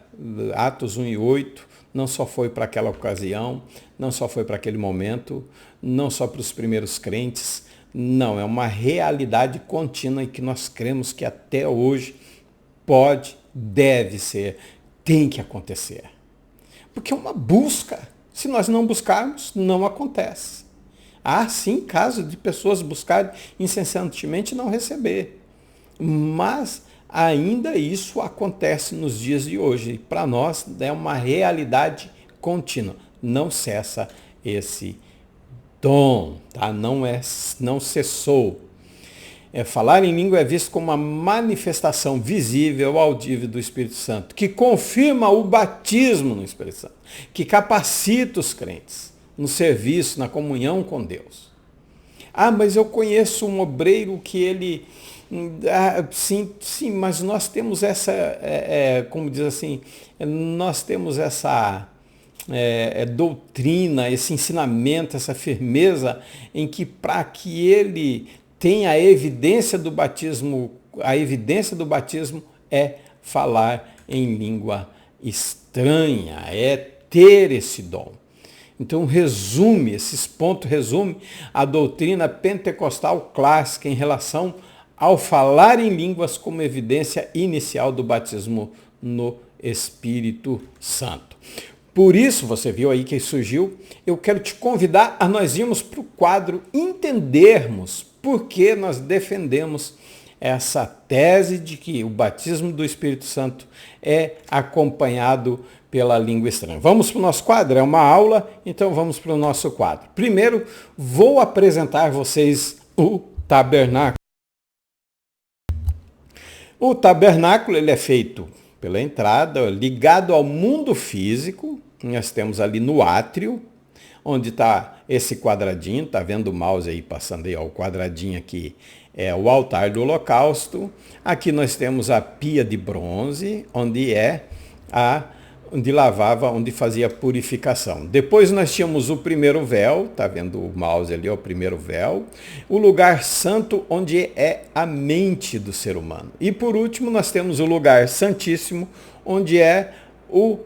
Atos 1 e 8, não só foi para aquela ocasião, não só foi para aquele momento, não só para os primeiros crentes, não, é uma realidade contínua em que nós cremos que até hoje pode, deve ser, tem que acontecer. Porque é uma busca. Se nós não buscarmos, não acontece. Há sim casos de pessoas buscarem incessantemente e não receber. Mas ainda isso acontece nos dias de hoje. E para nós é uma realidade contínua. Não cessa esse dom, tá? Não cessou. Falar em língua é visto como uma manifestação visível, audível do Espírito Santo, que confirma o batismo no Espírito Santo, que capacita os crentes no serviço, na comunhão com Deus. Mas eu conheço um obreiro que ele... sim, mas nós temos essa, como diz assim, nós temos essa doutrina, esse ensinamento, essa firmeza em que para que ele tenha a evidência do batismo é falar em língua estranha, é ter esse dom. Então esses pontos resume a doutrina pentecostal clássica em relação ao falar em línguas como evidência inicial do batismo no Espírito Santo. Por isso, você viu aí que surgiu, eu quero te convidar a nós irmos para o quadro entendermos por que nós defendemos essa tese de que o batismo do Espírito Santo é acompanhado pela língua estranha. Vamos para o nosso quadro? É uma aula, então vamos para o nosso quadro. Primeiro, vou apresentar a vocês o tabernáculo. O tabernáculo ele é feito pela entrada, ligado ao mundo físico. Nós temos ali no átrio, onde está esse quadradinho, está vendo o mouse aí passando aí, ó, o quadradinho aqui é o altar do holocausto. Aqui nós temos a pia de bronze, onde onde lavava, onde fazia purificação. Depois nós tínhamos o primeiro véu, tá vendo o mouse ali, ó, o primeiro véu. O lugar santo, onde é a mente do ser humano. E por último nós temos o lugar santíssimo, onde é o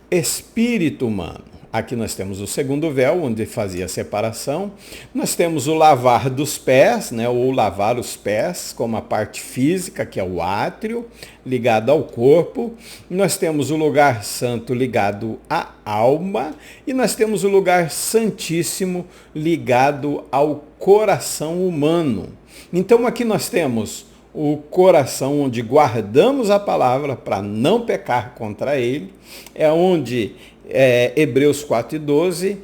espírito humano. Aqui nós temos o segundo véu, onde fazia a separação. Nós temos o lavar dos pés, né, ou lavar os pés, como a parte física, que é o átrio, ligado ao corpo. Nós temos o lugar santo ligado à alma. E nós temos o lugar santíssimo ligado ao coração humano. Então aqui nós temos o coração onde guardamos a palavra para não pecar contra ele. É onde Hebreus 4:12,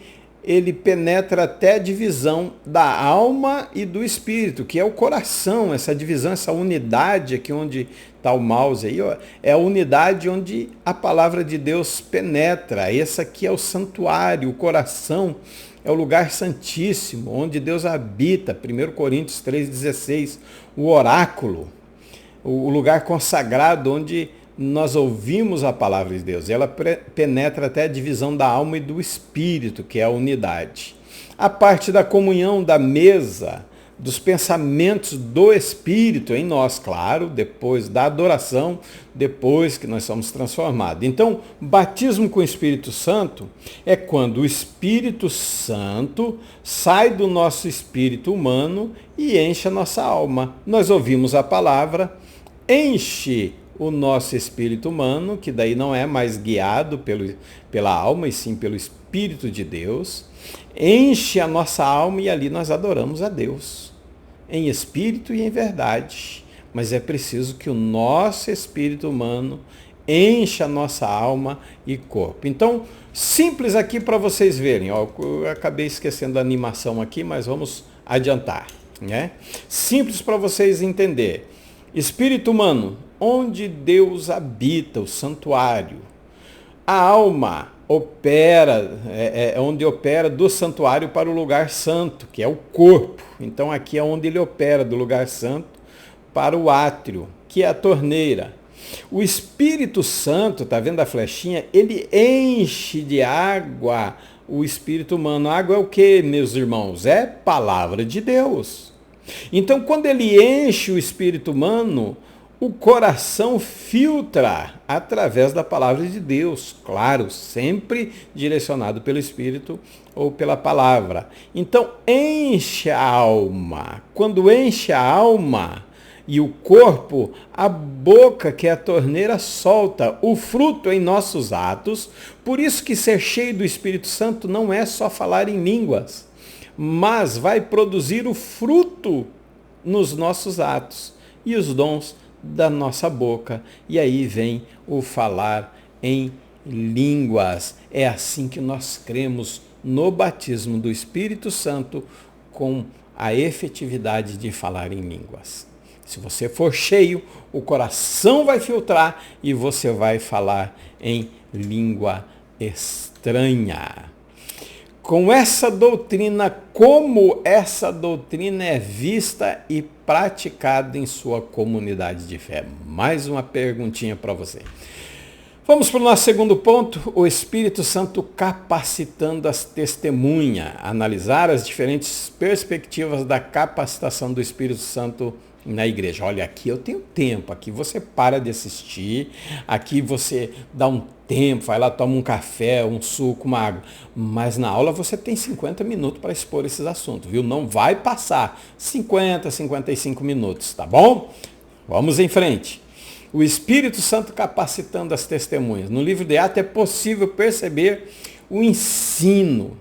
ele penetra até a divisão da alma e do espírito, que é o coração, essa divisão, essa unidade aqui onde está o mouse aí, ó, é a unidade onde a palavra de Deus penetra. Esse aqui é o santuário, o coração é o lugar santíssimo, onde Deus habita. 1 Coríntios 3,16, o oráculo, o lugar consagrado onde nós ouvimos a palavra de Deus. Ela penetra até a divisão da alma e do espírito, que é a unidade. A parte da comunhão, da mesa, dos pensamentos do Espírito em nós, claro, depois da adoração, depois que nós somos transformados. Então, batismo com o Espírito Santo é quando o Espírito Santo sai do nosso espírito humano e enche a nossa alma. Nós ouvimos a palavra, enche o nosso espírito humano, que daí não é mais guiado pela alma, e sim pelo Espírito de Deus, enche a nossa alma e ali nós adoramos a Deus, em espírito e em verdade. Mas é preciso que o nosso espírito humano encha a nossa alma e corpo. Então, simples aqui para vocês verem. Ó, eu acabei esquecendo a animação aqui, mas vamos adiantar, né? Simples para vocês entenderem. Espírito humano, onde Deus habita, o santuário. A alma opera, onde opera do santuário para o lugar santo, que é o corpo. Então aqui é onde ele opera, do lugar santo para o átrio, que é a torneira. O Espírito Santo, tá vendo a flechinha? Ele enche de água o espírito humano. A água é o que, meus irmãos? É palavra de Deus. Então, quando ele enche o espírito humano, o coração filtra através da palavra de Deus, claro, sempre direcionado pelo Espírito ou pela palavra. Então, enche a alma. Quando enche a alma e o corpo, a boca, que é a torneira, solta o fruto em nossos atos. Por isso que ser cheio do Espírito Santo não é só falar em línguas, mas vai produzir o fruto nos nossos atos e os dons da nossa boca. E aí vem o falar em línguas. É assim que nós cremos no batismo do Espírito Santo, com a efetividade de falar em línguas. Se você for cheio, o coração vai filtrar e você vai falar em língua estranha. Com essa doutrina, como essa doutrina é vista e praticada em sua comunidade de fé? Mais uma perguntinha para você. Vamos para o nosso segundo ponto, o Espírito Santo capacitando as testemunhas. Analisar as diferentes perspectivas da capacitação do Espírito Santo na igreja. Olha, aqui eu tenho tempo, aqui você para de assistir, aqui você dá um tempo, vai lá, toma um café, um suco, uma água. Mas na aula você tem 50 minutos para expor esses assuntos, viu? Não vai passar 50, 55 minutos, tá bom? Vamos em frente. o Espírito Santo capacitando as testemunhas. No livro de Atos é possível perceber o ensino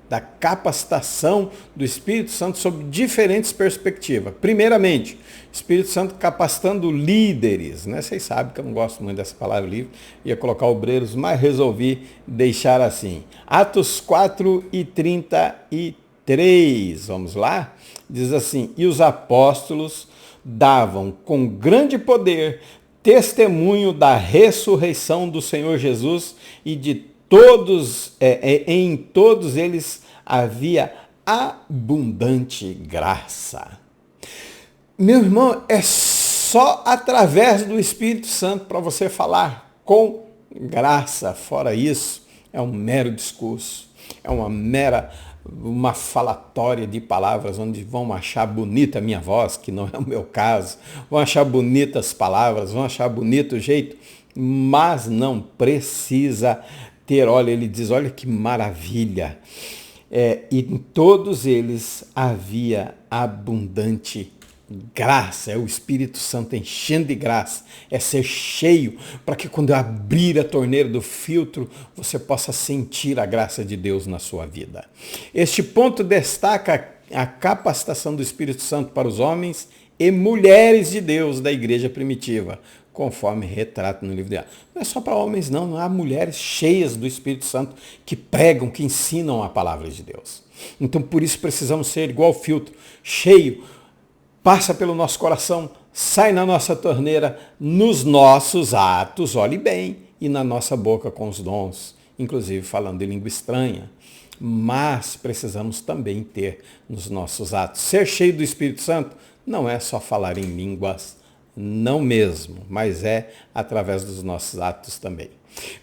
da capacitação do Espírito Santo sob diferentes perspectivas. Primeiramente, o Espírito Santo capacitando líderes, né? Vocês sabem que eu não gosto muito dessa palavra livre, ia colocar obreiros, mas resolvi deixar assim. Atos 4:33, vamos lá? Diz assim, e os apóstolos davam com grande poder testemunho da ressurreição do Senhor Jesus e de todos, em todos eles havia abundante graça. Meu irmão, é só através do Espírito Santo para você falar com graça. Fora isso, é um mero discurso, é uma falatória de palavras onde vão achar bonita a minha voz, que não é o meu caso, vão achar bonitas as palavras, vão achar bonito o jeito, mas não precisa ter, olha, ele diz, olha que maravilha, e em todos eles havia abundante graça, é o Espírito Santo enchendo de graça, é ser cheio, para que quando eu abrir a torneira do filtro, você possa sentir a graça de Deus na sua vida. Este ponto destaca a capacitação do Espírito Santo para os homens e mulheres de Deus da igreja primitiva, conforme retrato no livro de Atos. Não é só para homens, não há mulheres cheias do Espírito Santo que pregam, que ensinam a palavra de Deus. Então, por isso precisamos ser igual filtro, cheio, passa pelo nosso coração, sai na nossa torneira, nos nossos atos, olhe bem, e na nossa boca com os dons, inclusive falando em língua estranha. Mas precisamos também ter nos nossos atos. Ser cheio do Espírito Santo não é só falar em línguas, não mesmo, mas é através dos nossos atos também.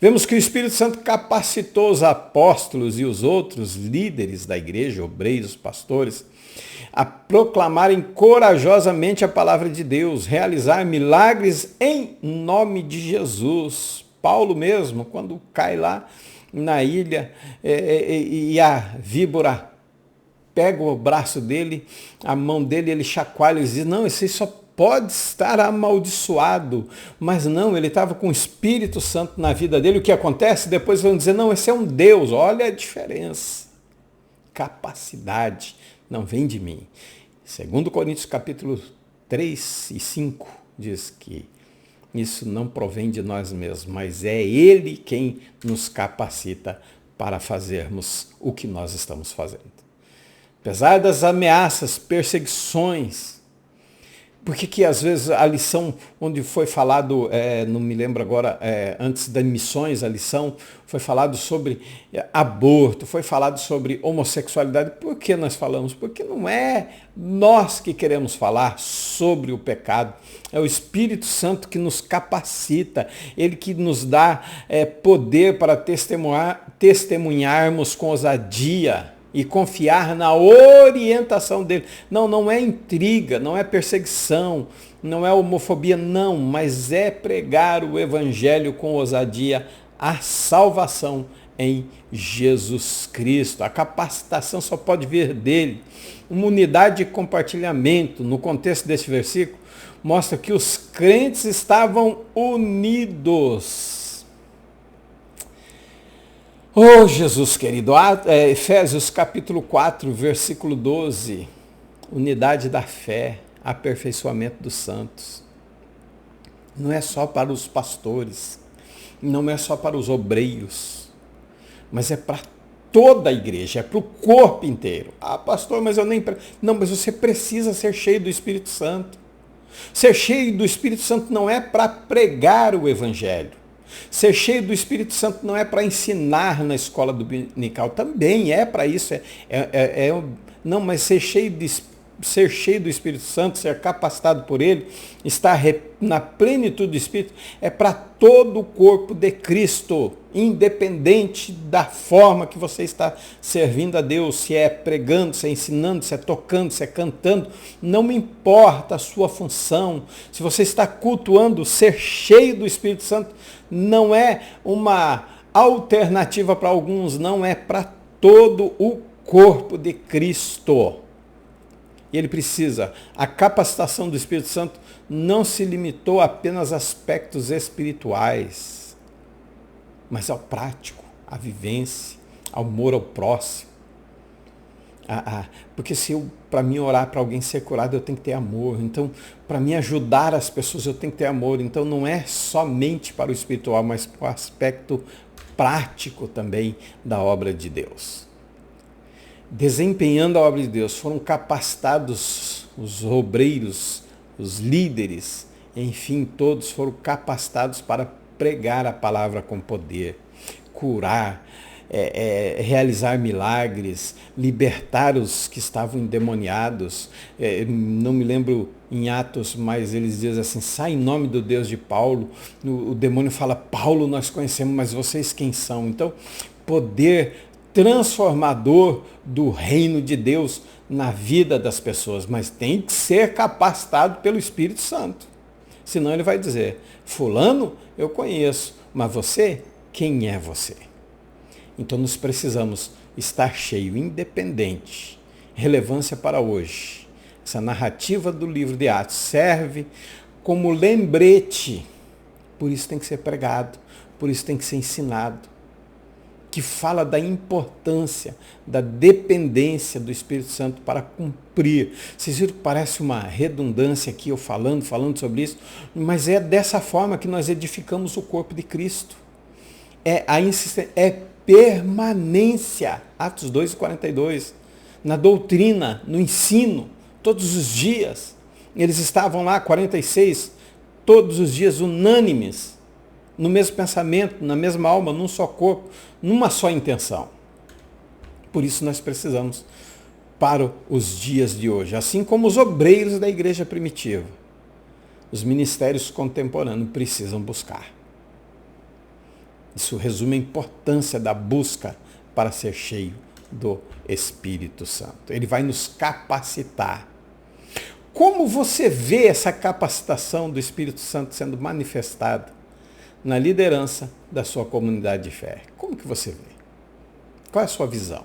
Vemos que o Espírito Santo capacitou os apóstolos e os outros líderes da igreja, obreiros, pastores, a proclamarem corajosamente a palavra de Deus, realizar milagres em nome de Jesus. Paulo mesmo, quando cai lá na ilha e a víbora pega o braço dele, a mão dele, ele chacoalha e diz, não, esse só pode estar amaldiçoado, mas não, ele estava com o Espírito Santo na vida dele. O que acontece? Depois vão dizer, não, esse é um Deus. Olha a diferença. Capacidade não vem de mim. 2 Coríntios capítulo 3 e 5 diz que isso não provém de nós mesmos, mas é Ele quem nos capacita para fazermos o que nós estamos fazendo. Apesar das ameaças, perseguições, por que às vezes a lição onde foi falado, não me lembro agora, antes das missões, a lição foi falado sobre aborto, foi falado sobre homossexualidade. Por que nós falamos? Porque não é nós que queremos falar sobre o pecado, é o Espírito Santo que nos capacita, Ele que nos dá poder para testemunharmos com ousadia e confiar na orientação dele. Não é intriga, não é perseguição, não é homofobia, não, mas é pregar o evangelho com ousadia, a salvação em Jesus Cristo. A capacitação só pode vir dele. Uma unidade de compartilhamento, no contexto desse versículo, mostra que os crentes estavam unidos. Oh, Jesus querido, Efésios capítulo 4, versículo 12, unidade da fé, aperfeiçoamento dos santos. Não é só para os pastores, não é só para os obreiros, mas é para toda a igreja, é para o corpo inteiro. Ah, pastor, mas eu nem... Não, mas você precisa ser cheio do Espírito Santo. Ser cheio do Espírito Santo não é para pregar o evangelho. Ser cheio do Espírito Santo não é para ensinar na escola dominical, também é para isso. Não, mas ser cheio do Espírito Santo, ser capacitado por Ele, estar na plenitude do Espírito, é para todo o corpo de Cristo, independente da forma que você está servindo a Deus, se é pregando, se é ensinando, se é tocando, se é cantando, não me importa a sua função. Se você está cultuando, ser cheio do Espírito Santo não é uma alternativa para alguns, não, é para todo o corpo de Cristo. E ele precisa. A capacitação do Espírito Santo não se limitou apenas a aspectos espirituais, mas ao prático, à vivência, ao amor ao próximo. Porque para mim orar para alguém ser curado, eu tenho que ter amor. Então, para mim ajudar as pessoas, eu tenho que ter amor. Então, não é somente para o espiritual, mas para o aspecto prático também da obra de Deus. Desempenhando a obra de Deus, foram capacitados os obreiros, os líderes, enfim, todos foram capacitados para pregar a palavra com poder, curar, realizar milagres, libertar os que estavam endemoniados. Não me lembro em Atos, mas eles dizem assim, sai em nome do Deus de Paulo. O demônio fala, Paulo nós conhecemos, mas vocês quem são? Então, poder transformador do reino de Deus na vida das pessoas, mas tem que ser capacitado pelo Espírito Santo. Senão ele vai dizer, fulano eu conheço, mas você, quem é você? Então nós precisamos estar cheio, independente. Relevância para hoje. Essa narrativa do livro de Atos serve como lembrete. Por isso tem que ser pregado, por isso tem que ser ensinado. Que fala da importância, da dependência do Espírito Santo para cumprir. Vocês viram que parece uma redundância aqui, eu falando sobre isso, mas é dessa forma que nós edificamos o corpo de Cristo. A insistência, permanência, Atos 2:42, na doutrina, no ensino, todos os dias. Eles estavam lá, 46, todos os dias unânimes, no mesmo pensamento, na mesma alma, num só corpo, numa só intenção. Por isso nós precisamos para os dias de hoje, assim como os obreiros da igreja primitiva, os ministérios contemporâneos precisam buscar. Isso resume a importância da busca para ser cheio do Espírito Santo. Ele vai nos capacitar. Como você vê essa capacitação do Espírito Santo sendo manifestada na liderança da sua comunidade de fé? Como que você vê? Qual é a sua visão?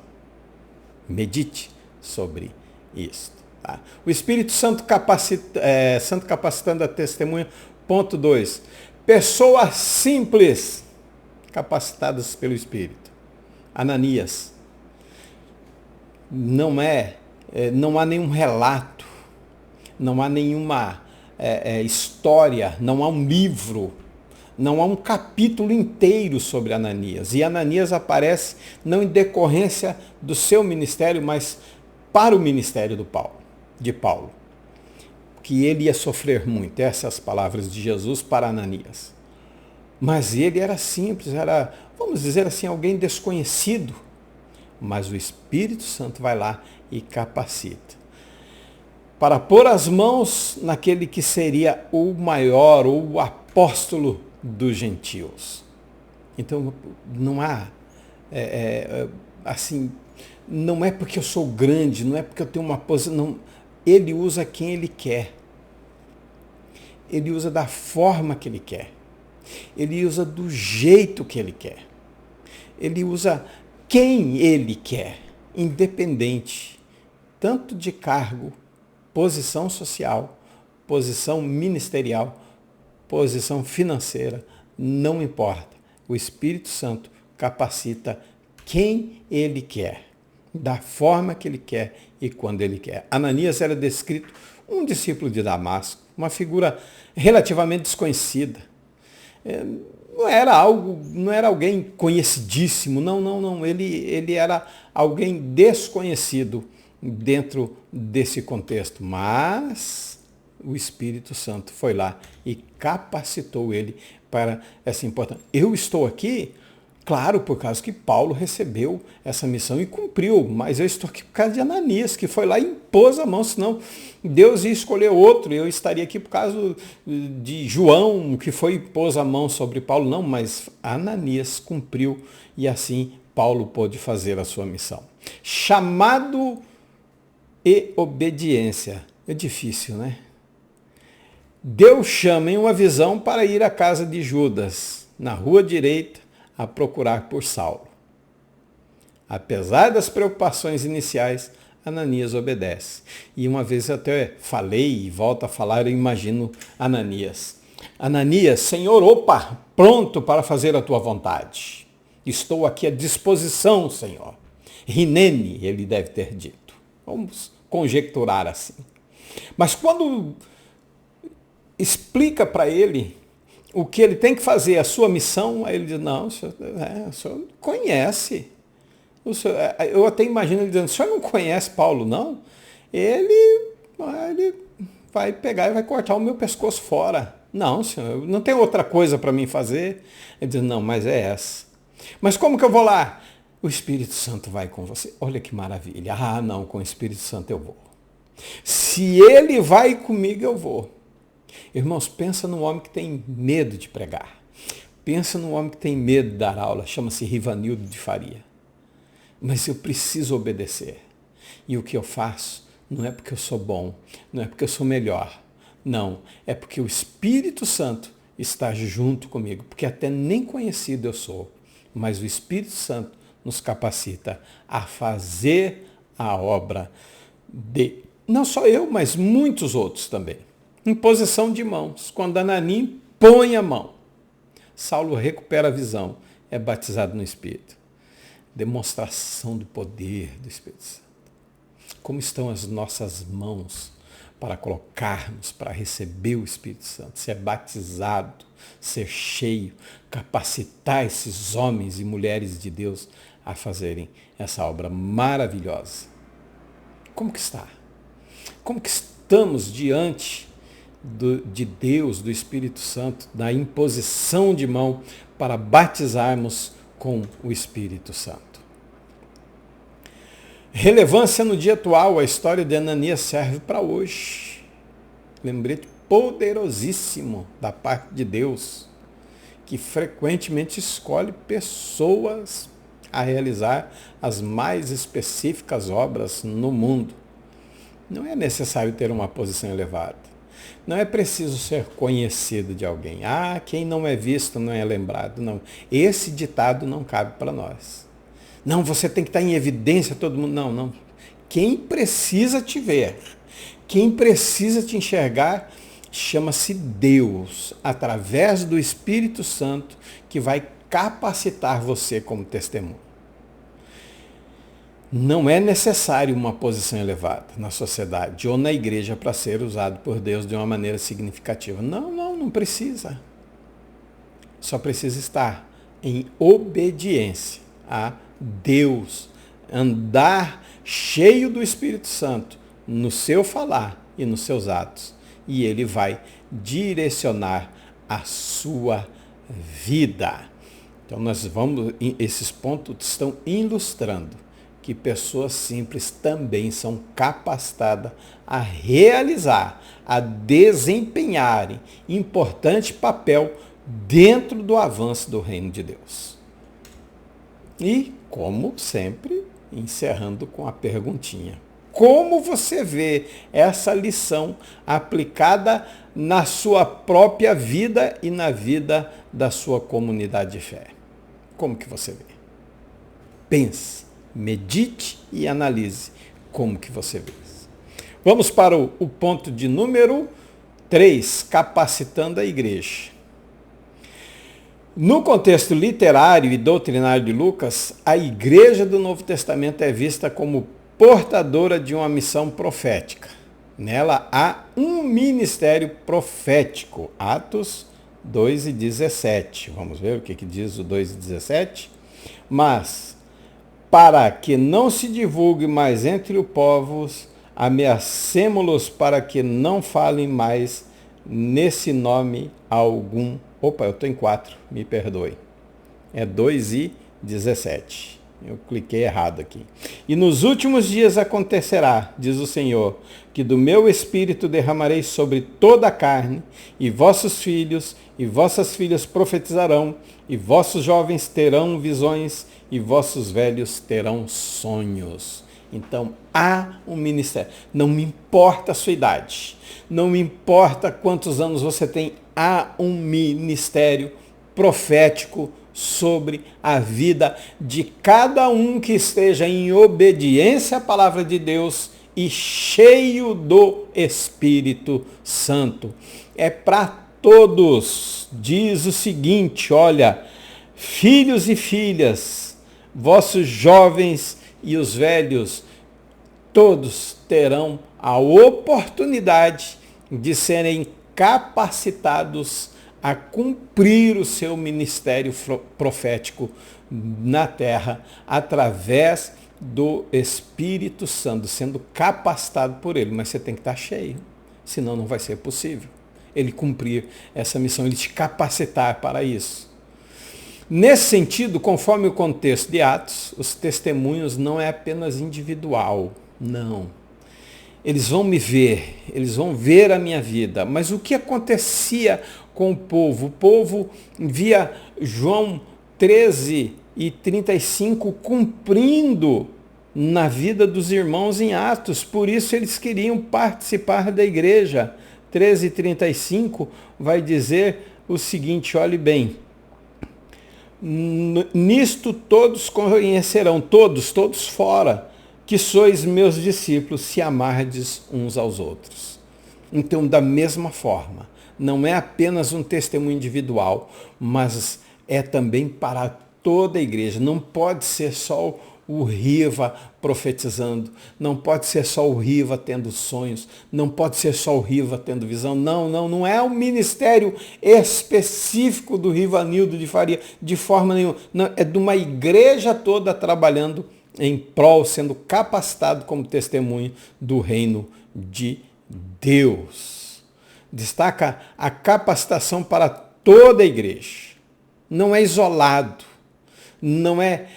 Medite sobre isso. Tá? O Espírito Santo capacitando a testemunha. Ponto 2. Pessoas simples capacitadas pelo Espírito. Ananias. Não há nenhum relato, não há nenhuma história, não há um livro, não há um capítulo inteiro sobre Ananias. E Ananias aparece não em decorrência do seu ministério, mas para o ministério de Paulo. Que ele ia sofrer muito. Essas palavras de Jesus para Ananias. Mas ele era simples, era, vamos dizer assim, alguém desconhecido. Mas o Espírito Santo vai lá e capacita. Para pôr as mãos naquele que seria o maior, ou o apóstolo dos gentios. Então, não há, assim, não é porque eu sou grande, não é porque eu tenho uma posição, não. Ele usa quem ele quer. Ele usa da forma que ele quer. Ele usa do jeito que ele quer. Ele usa quem ele quer, independente, tanto de cargo, posição social, posição ministerial, posição financeira, não importa. O Espírito Santo capacita quem ele quer, da forma que ele quer e quando ele quer. Ananias era descrito um discípulo de Damasco, uma figura relativamente desconhecida. Não era alguém conhecidíssimo, não. Ele era alguém desconhecido dentro desse contexto, mas o Espírito Santo foi lá e capacitou ele para essa importância. Eu estou aqui, claro, por causa que Paulo recebeu essa missão e cumpriu, mas eu estou aqui por causa de Ananias, que foi lá e impôs a mão, senão Deus ia escolher outro, eu estaria aqui por causa de João, que foi e pôs a mão sobre Paulo, não, mas Ananias cumpriu e assim Paulo pôde fazer a sua missão. Chamado e obediência. É difícil, né? Deus chama em uma visão para ir à casa de Judas, na rua direita, a procurar por Saulo. Apesar das preocupações iniciais, Ananias obedece. E uma vez eu até falei e volto a falar, eu imagino Ananias. Ananias, Senhor, opa, pronto para fazer a tua vontade. Estou aqui à disposição, Senhor. Rinene, ele deve ter dito. Vamos conjecturar assim. Mas quando explica para ele o que ele tem que fazer, a sua missão, aí ele diz, não, o senhor conhece. Eu até imagino ele dizendo, o senhor não conhece Paulo, não? Ele vai pegar e vai cortar o meu pescoço fora. Não, senhor, não tem outra coisa para mim fazer. Ele diz, não, mas é essa. Mas como que eu vou lá? O Espírito Santo vai com você. Olha que maravilha. Ah, não, com o Espírito Santo eu vou. Se ele vai comigo, eu vou. Irmãos, pensa num homem que tem medo de pregar. Pensa num homem que tem medo de dar aula. Chama-se Rivanildo de Faria. Mas eu preciso obedecer. E o que eu faço não é porque eu sou bom, não é porque eu sou melhor. Não, é porque o Espírito Santo está junto comigo. Porque até nem conhecido eu sou. Mas o Espírito Santo nos capacita a fazer a obra de, não só eu, mas muitos outros também. Imposição de mãos. Quando Ananim põe a mão, Saulo recupera a visão, é batizado no Espírito. Demonstração do poder do Espírito Santo. Como estão as nossas mãos para colocarmos, para receber o Espírito Santo, ser batizado, ser cheio, capacitar esses homens e mulheres de Deus a fazerem essa obra maravilhosa. Como que está? Como que estamos diante de Deus, do Espírito Santo, da imposição de mão para batizarmos com o Espírito Santo? Relevância no dia atual, a história de Ananias serve para hoje. Lembrete poderosíssimo da parte de Deus, que frequentemente escolhe pessoas a realizar as mais específicas obras no mundo. Não é necessário ter uma posição elevada. Não é preciso ser conhecido de alguém. Ah, quem não é visto não é lembrado. Não. Esse ditado não cabe para nós. Não, você tem que estar em evidência, todo mundo. Não, não. Quem precisa te ver, quem precisa te enxergar, chama-se Deus, através do Espírito Santo, que vai capacitar você como testemunho. Não é necessário uma posição elevada na sociedade ou na igreja para ser usado por Deus de uma maneira significativa. Não precisa. Só precisa estar em obediência a Deus, andar cheio do Espírito Santo no seu falar e nos seus atos. E ele vai direcionar a sua vida. Então esses pontos estão ilustrando que pessoas simples também são capacitadas a realizar, a desempenharem importante papel dentro do avanço do reino de Deus. E, como sempre, encerrando com a perguntinha: como você vê essa lição aplicada na sua própria vida e na vida da sua comunidade de fé? Como que você vê? Pense, medite e analise como que você vê. Vamos para o ponto de número 3, capacitando a igreja. No contexto literário e doutrinário de Lucas, a igreja do Novo Testamento é vista como portadora de uma missão profética. Nela há um ministério profético. Atos 2:17. Vamos ver o que diz o 2:17. Mas, para que não se divulgue mais entre os povos, ameacemo-los para que não falem mais nesse nome algum. Opa, eu estou em 4, me perdoe. É 2:17. Eu cliquei errado aqui. E nos últimos dias acontecerá, diz o Senhor, que do meu espírito derramarei sobre toda a carne, e vossos filhos e vossas filhas profetizarão, e vossos jovens terão visões, e vossos velhos terão sonhos. Então, há um ministério. Não me importa a sua idade, não me importa quantos anos você tem, há um ministério profético sobre a vida de cada um que esteja em obediência à palavra de Deus e cheio do Espírito Santo. É para todos. Diz o seguinte, olha, filhos e filhas, vossos jovens e os velhos, todos terão a oportunidade de serem capacitados a cumprir o seu ministério profético na terra através do Espírito Santo, sendo capacitado por ele. Mas você tem que estar cheio, senão não vai ser possível ele cumprir essa missão, ele te capacitar para isso. Nesse sentido, conforme o contexto de Atos, os testemunhos não é apenas individual, não. Eles vão me ver, eles vão ver a minha vida. Mas o que acontecia com o povo? O povo via João 13:35 cumprindo na vida dos irmãos em Atos. Por isso eles queriam participar da igreja. 13:35 vai dizer o seguinte, olhe bem. Nisto todos conhecerão, todos fora, que sois meus discípulos, se amardes uns aos outros. Então, da mesma forma, não é apenas um testemunho individual, mas é também para toda a igreja. Não pode ser só o Riva profetizando, não pode ser só o Riva tendo sonhos, não pode ser só o Riva tendo visão. Não é um ministério específico do Rivanildo de Faria, de forma nenhuma. Não, é de uma igreja toda trabalhando em prol, sendo capacitado como testemunho do reino de Deus. Destaca a capacitação para toda a igreja. Não é isolado, não é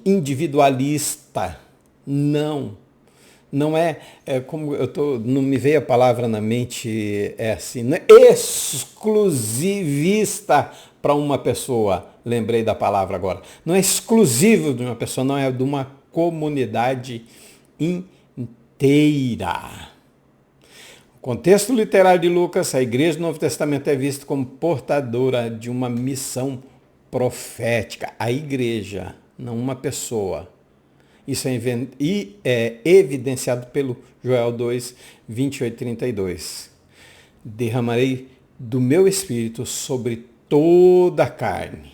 individualista, não é como não me veio a palavra na mente, não é exclusivista para uma pessoa, lembrei da palavra agora, não é exclusivo de uma pessoa, não é de uma comunidade inteira. No contexto literário de Lucas, a igreja do Novo Testamento é vista como portadora de uma missão profética. A igreja, não uma pessoa. Isso é evidenciado pelo Joel 2, 28 e 32. Derramarei do meu espírito sobre toda a carne.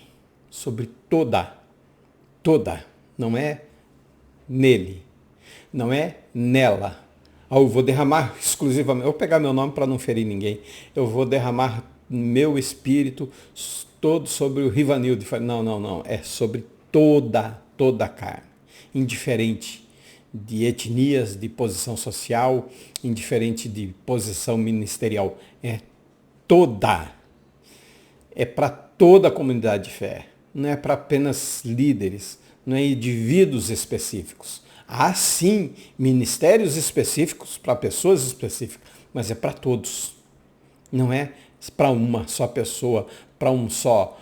Sobre toda. Não é nele. Não é nela. Eu vou derramar exclusivamente. Eu vou pegar meu nome para não ferir ninguém. Eu vou derramar meu espírito todo sobre o Rivanildo. Não. É sobre toda a carne. Indiferente de etnias, de posição social, indiferente de posição ministerial. É toda. É para toda a comunidade de fé. Não é para apenas líderes, não é indivíduos específicos. Há sim ministérios específicos para pessoas específicas, mas é para todos. Não é para uma só pessoa, para um só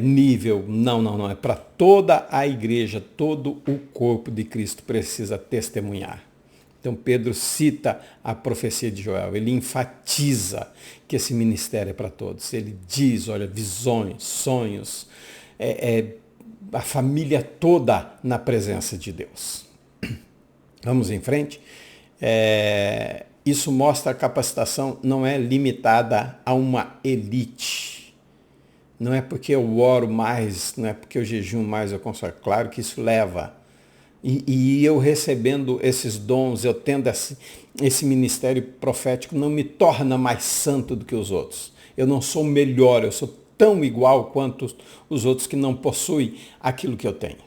nível. Não. É para toda a igreja, todo o corpo de Cristo precisa testemunhar. Então Pedro cita a profecia de Joel, ele enfatiza que esse ministério é para todos. Ele diz, olha, visões, sonhos, a família toda na presença de Deus. Vamos em frente. Isso mostra a capacitação não é limitada a uma elite. Não é porque eu oro mais, não é porque eu jejuo mais, eu consigo. Claro que isso leva. E eu recebendo esses dons, eu tendo esse ministério profético, não me torna mais santo do que os outros. Eu não sou melhor, eu sou tão igual quanto os outros que não possuem aquilo que eu tenho.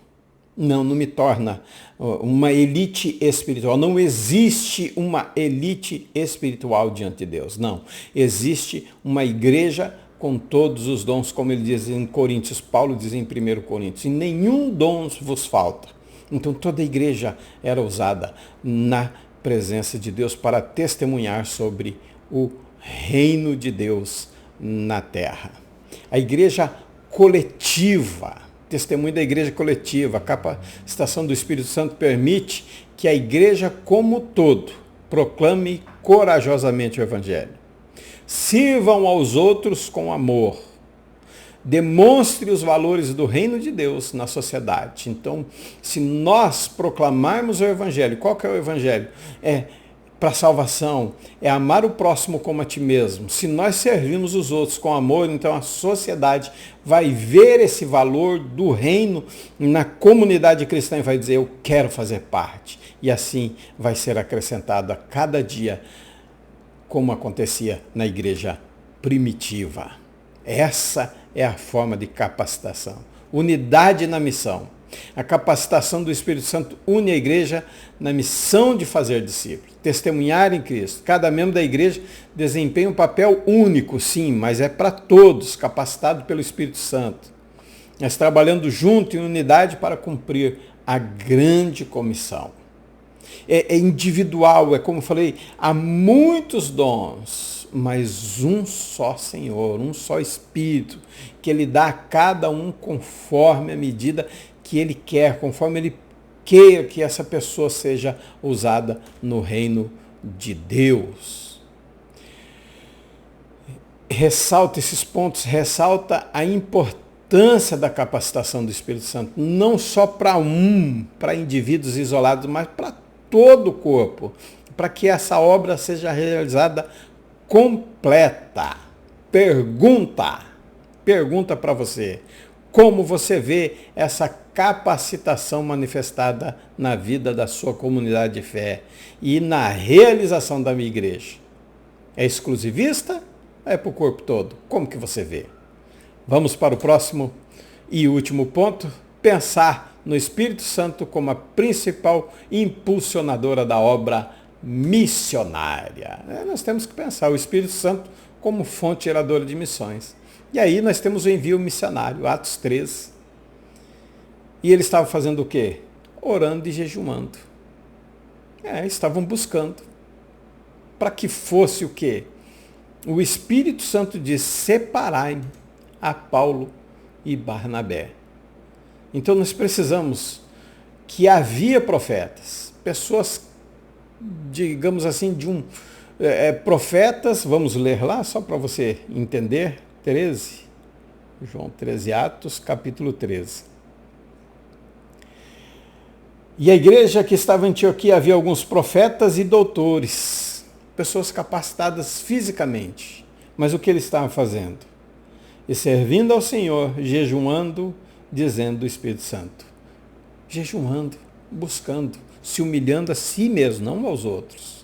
Não me torna uma elite espiritual. Não existe uma elite espiritual diante de Deus. Não. Existe uma igreja com todos os dons, como ele diz em Coríntios, Paulo diz em 1 Coríntios, e nenhum dom vos falta. Então toda a igreja era usada na presença de Deus para testemunhar sobre o reino de Deus na terra. A igreja coletiva, testemunho da igreja coletiva, a capacitação do Espírito Santo permite que a igreja como todo proclame corajosamente o Evangelho. Sirvam aos outros com amor. demonstre os valores do reino de Deus na sociedade. Então, se nós proclamarmos o evangelho, qual que é o evangelho? É para salvação, é amar o próximo como a ti mesmo. Se nós servimos os outros com amor, então a sociedade vai ver esse valor do reino na comunidade cristã e vai dizer, eu quero fazer parte. E assim vai ser acrescentado a cada dia, como acontecia na igreja primitiva. Essa é a forma de capacitação. Unidade na missão. A capacitação do Espírito Santo une a igreja na missão de fazer discípulos, testemunhar em Cristo. Cada membro da igreja desempenha um papel único, sim, mas é para todos, capacitado pelo Espírito Santo. Nós trabalhando junto em unidade para cumprir a grande comissão. É individual, é como eu falei, há muitos dons, mas um só Senhor, um só Espírito, que Ele dá a cada um conforme a medida que Ele quer, conforme Ele queira que essa pessoa seja usada no reino de Deus. Ressalta esses pontos, ressalta a importância da capacitação do Espírito Santo, não só para indivíduos isolados, mas para todo o corpo, para que essa obra seja realizada completa. Pergunta para você. Como você vê essa capacitação manifestada na vida da sua comunidade de fé e na realização da minha igreja? É exclusivista ou é para o corpo todo? Como que você vê? Vamos para o próximo e último ponto. Pensar no Espírito Santo como a principal impulsionadora da obra missionária. Nós temos que pensar o Espírito Santo como fonte geradora de missões. E aí nós temos o envio missionário, Atos 13. E eles estavam fazendo o quê? Orando e jejuando. Estavam buscando. Para que fosse o quê? O Espírito Santo diz, separai a Paulo e Barnabé. Então nós precisamos que havia profetas, pessoas, digamos assim, profetas, vamos ler lá, só para você entender, 13, João 13, Atos, capítulo 13. E a igreja que estava em Antioquia havia alguns profetas e doutores, pessoas capacitadas fisicamente. Mas o que eles estavam fazendo? E servindo ao Senhor, jejuando, dizendo do Espírito Santo. Jejuando, buscando, se humilhando a si mesmo, não aos outros.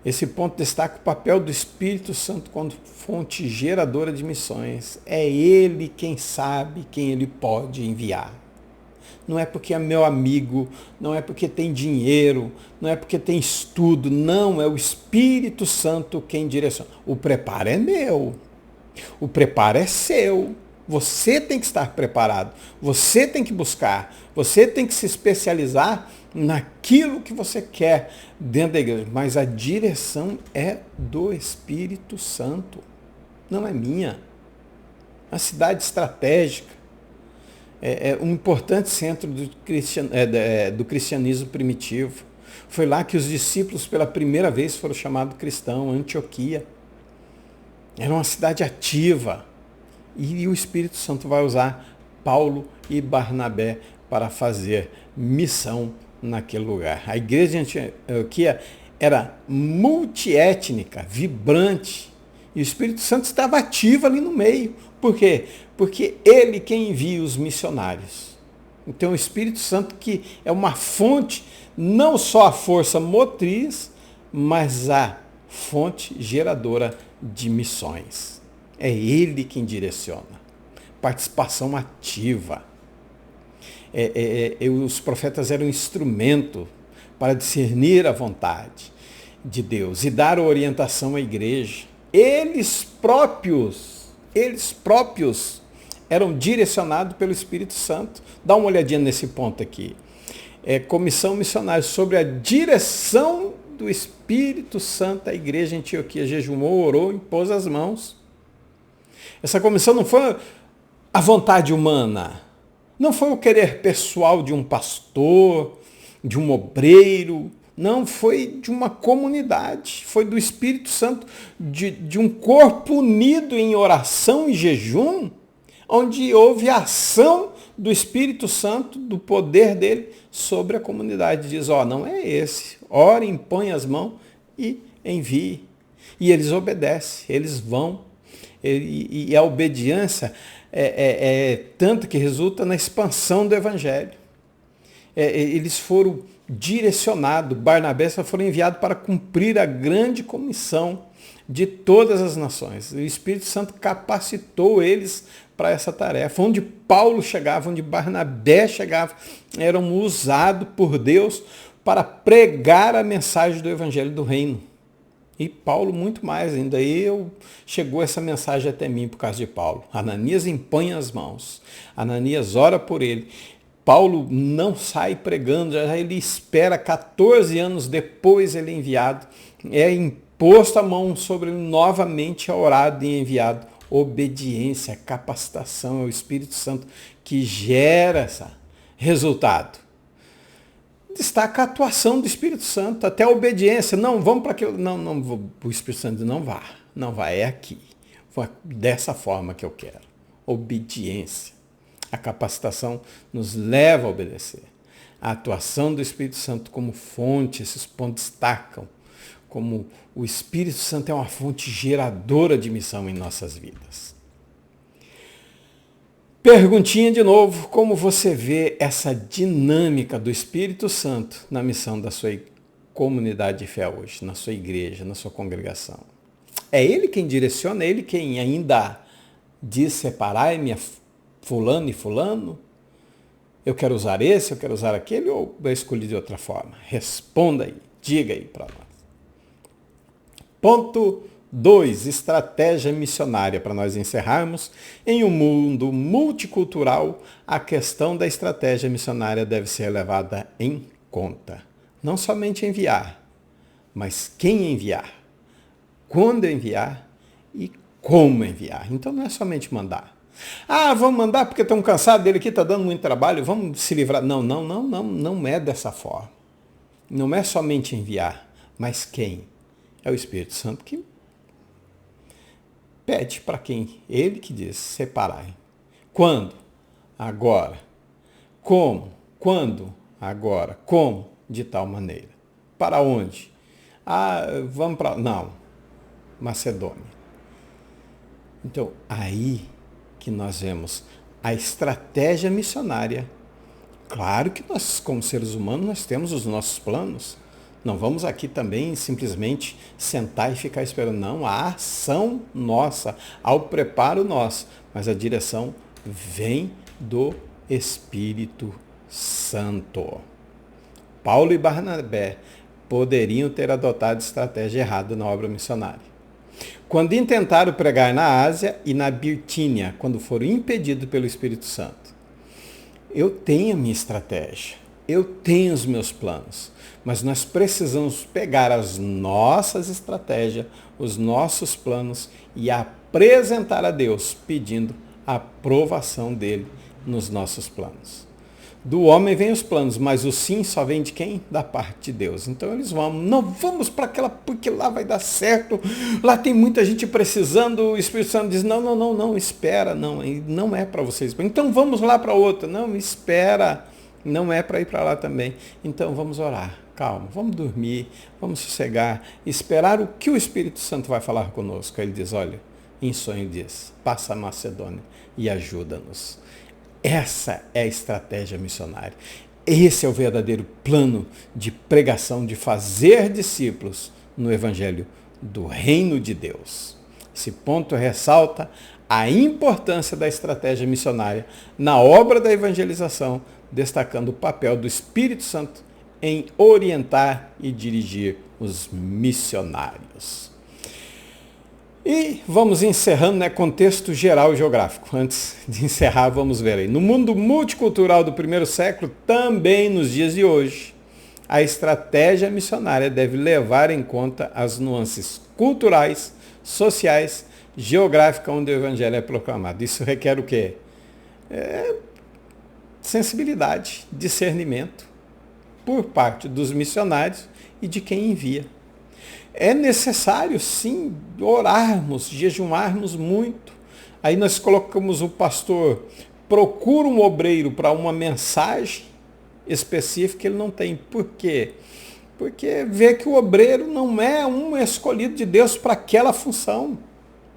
Esse ponto destaca o papel do Espírito Santo como fonte geradora de missões. É Ele quem sabe quem Ele pode enviar. Não é porque é meu amigo, não é porque tem dinheiro, não é porque tem estudo, não, é o Espírito Santo quem direciona. O preparo é meu, o preparo é seu. Você tem que estar preparado, você tem que buscar, você tem que se especializar naquilo que você quer dentro da igreja. Mas a direção é do Espírito Santo, não é minha. Uma cidade estratégica, é um importante centro do cristianismo primitivo. Foi lá que os discípulos pela primeira vez foram chamados cristãos, Antioquia. Era uma cidade ativa. E o Espírito Santo vai usar Paulo e Barnabé para fazer missão naquele lugar. A igreja de Antioquia era multiétnica, vibrante. E o Espírito Santo estava ativo ali no meio. Por quê? Porque ele quem envia os missionários. Então o Espírito Santo que é uma fonte, não só a força motriz, mas a fonte geradora de missões. É ele quem direciona. Participação ativa. Os profetas eram instrumento para discernir a vontade de Deus e dar orientação à igreja. Eles próprios eram direcionados pelo Espírito Santo. Dá uma olhadinha nesse ponto aqui. Comissão missionária sobre a direção do Espírito Santo. A igreja em Antioquia jejuou, orou, impôs as mãos. Essa comissão não foi a vontade humana, não foi o querer pessoal de um pastor, de um obreiro, Não, foi de uma comunidade, foi do Espírito Santo, de um corpo unido em oração e jejum, onde houve a ação do Espírito Santo, do poder dele sobre a comunidade. Diz, não é esse, orem, põe as mãos e envie. E eles obedecem, eles vão. E a obediência é tanto que resulta na expansão do Evangelho. Eles foram direcionados, Barnabé só foram enviados para cumprir a grande comissão de todas as nações. O Espírito Santo capacitou eles para essa tarefa. Onde Paulo chegava, onde Barnabé chegava, eram usados por Deus para pregar a mensagem do Evangelho do Reino. E Paulo muito mais ainda. Chegou essa mensagem até mim por causa de Paulo. Ananias impõe as mãos. Ananias ora por ele. Paulo não sai pregando, já ele espera 14 anos depois ele é enviado. É imposto a mão sobre ele novamente, é orado e enviado. Obediência, capacitação ao Espírito Santo que gera esse resultado. Destaca a atuação do Espírito Santo, até a obediência. Não, vamos para aquilo. Não, o Espírito Santo diz, não vá, é aqui. Dessa forma que eu quero. Obediência. A capacitação nos leva a obedecer. A atuação do Espírito Santo como fonte, esses pontos destacam como o Espírito Santo é uma fonte geradora de missão em nossas vidas. Perguntinha de novo, como você vê essa dinâmica do Espírito Santo na missão da sua comunidade de fé hoje, na sua igreja, na sua congregação? É Ele quem direciona, é Ele quem ainda diz separai-me a fulano e fulano? Eu quero usar esse, eu quero usar aquele, ou eu escolhi de outra forma? Responda aí, diga aí para nós. Ponto 2, estratégia missionária. Para nós encerrarmos, em um mundo multicultural, a questão da estratégia missionária deve ser levada em conta. Não somente enviar, mas quem enviar, quando enviar e como enviar. Então não é somente mandar. Vamos mandar porque estão cansados dele aqui, está dando muito trabalho, vamos se livrar. Não é dessa forma. Não é somente enviar, mas quem? É o Espírito Santo que pede para quem? Ele que diz, separai. Quando? Agora. Como? Quando? Agora. Como? De tal maneira. Para onde? Vamos para... Não. Macedônia. Então, aí que nós vemos a estratégia missionária. Claro que nós, como seres humanos, nós temos os nossos planos. Não vamos aqui também simplesmente sentar e ficar esperando. Não, a ação nossa, ao preparo nosso, mas a direção vem do Espírito Santo. Paulo e Barnabé poderiam ter adotado estratégia errada na obra missionária. Quando intentaram pregar na Ásia e na Bitínia, quando foram impedidos pelo Espírito Santo. Eu tenho a minha estratégia, eu tenho os meus planos, mas nós precisamos pegar as nossas estratégias, os nossos planos e apresentar a Deus, pedindo a aprovação dele nos nossos planos. Do homem vem os planos, mas o sim só vem de quem? Da parte de Deus. Então eles não vamos para aquela, porque lá vai dar certo, lá tem muita gente precisando, o Espírito Santo diz, não, espera, não é para vocês. Então vamos lá para outra, não, espera, não é para ir para lá também. Então vamos orar, calma, vamos dormir, vamos sossegar, esperar o que o Espírito Santo vai falar conosco. Ele diz, olha, em sonho diz, passa a Macedônia e ajuda-nos. Essa é a estratégia missionária. Esse é o verdadeiro plano de pregação, de fazer discípulos no Evangelho do Reino de Deus. Esse ponto ressalta a importância da estratégia missionária na obra da evangelização, destacando o papel do Espírito Santo em orientar e dirigir os missionários. E vamos encerrando, contexto geral geográfico. Antes de encerrar, vamos ver aí. No mundo multicultural do primeiro século, também nos dias de hoje, a estratégia missionária deve levar em conta as nuances culturais, sociais, geográficas onde o evangelho é proclamado. Isso requer o quê? Sensibilidade, discernimento. por parte dos missionários e de quem envia. É necessário, sim, orarmos, jejuarmos muito. Aí nós colocamos o pastor, procura um obreiro para uma mensagem específica, ele não tem. Por quê? Porque vê que o obreiro não é um escolhido de Deus para aquela função.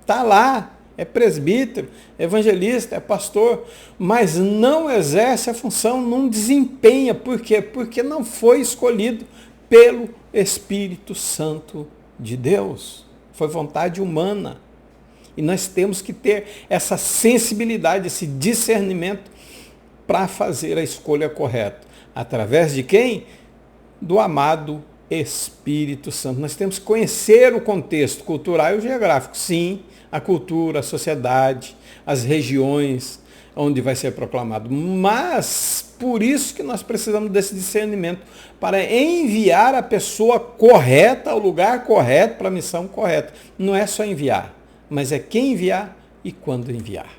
Está lá, é presbítero, é evangelista, é pastor, mas não exerce a função, não desempenha. Por quê? Porque não foi escolhido pelo Espírito Santo de Deus. Foi vontade humana. E nós temos que ter essa sensibilidade, esse discernimento para fazer a escolha correta. Através de quem? Do amado Espírito Santo. Nós temos que conhecer o contexto cultural e o geográfico. Sim, a cultura, a sociedade, as regiões onde vai ser proclamado. Mas, por isso que nós precisamos desse discernimento, para enviar a pessoa correta ao lugar correto, para a missão correta. Não é só enviar, mas é quem enviar e quando enviar.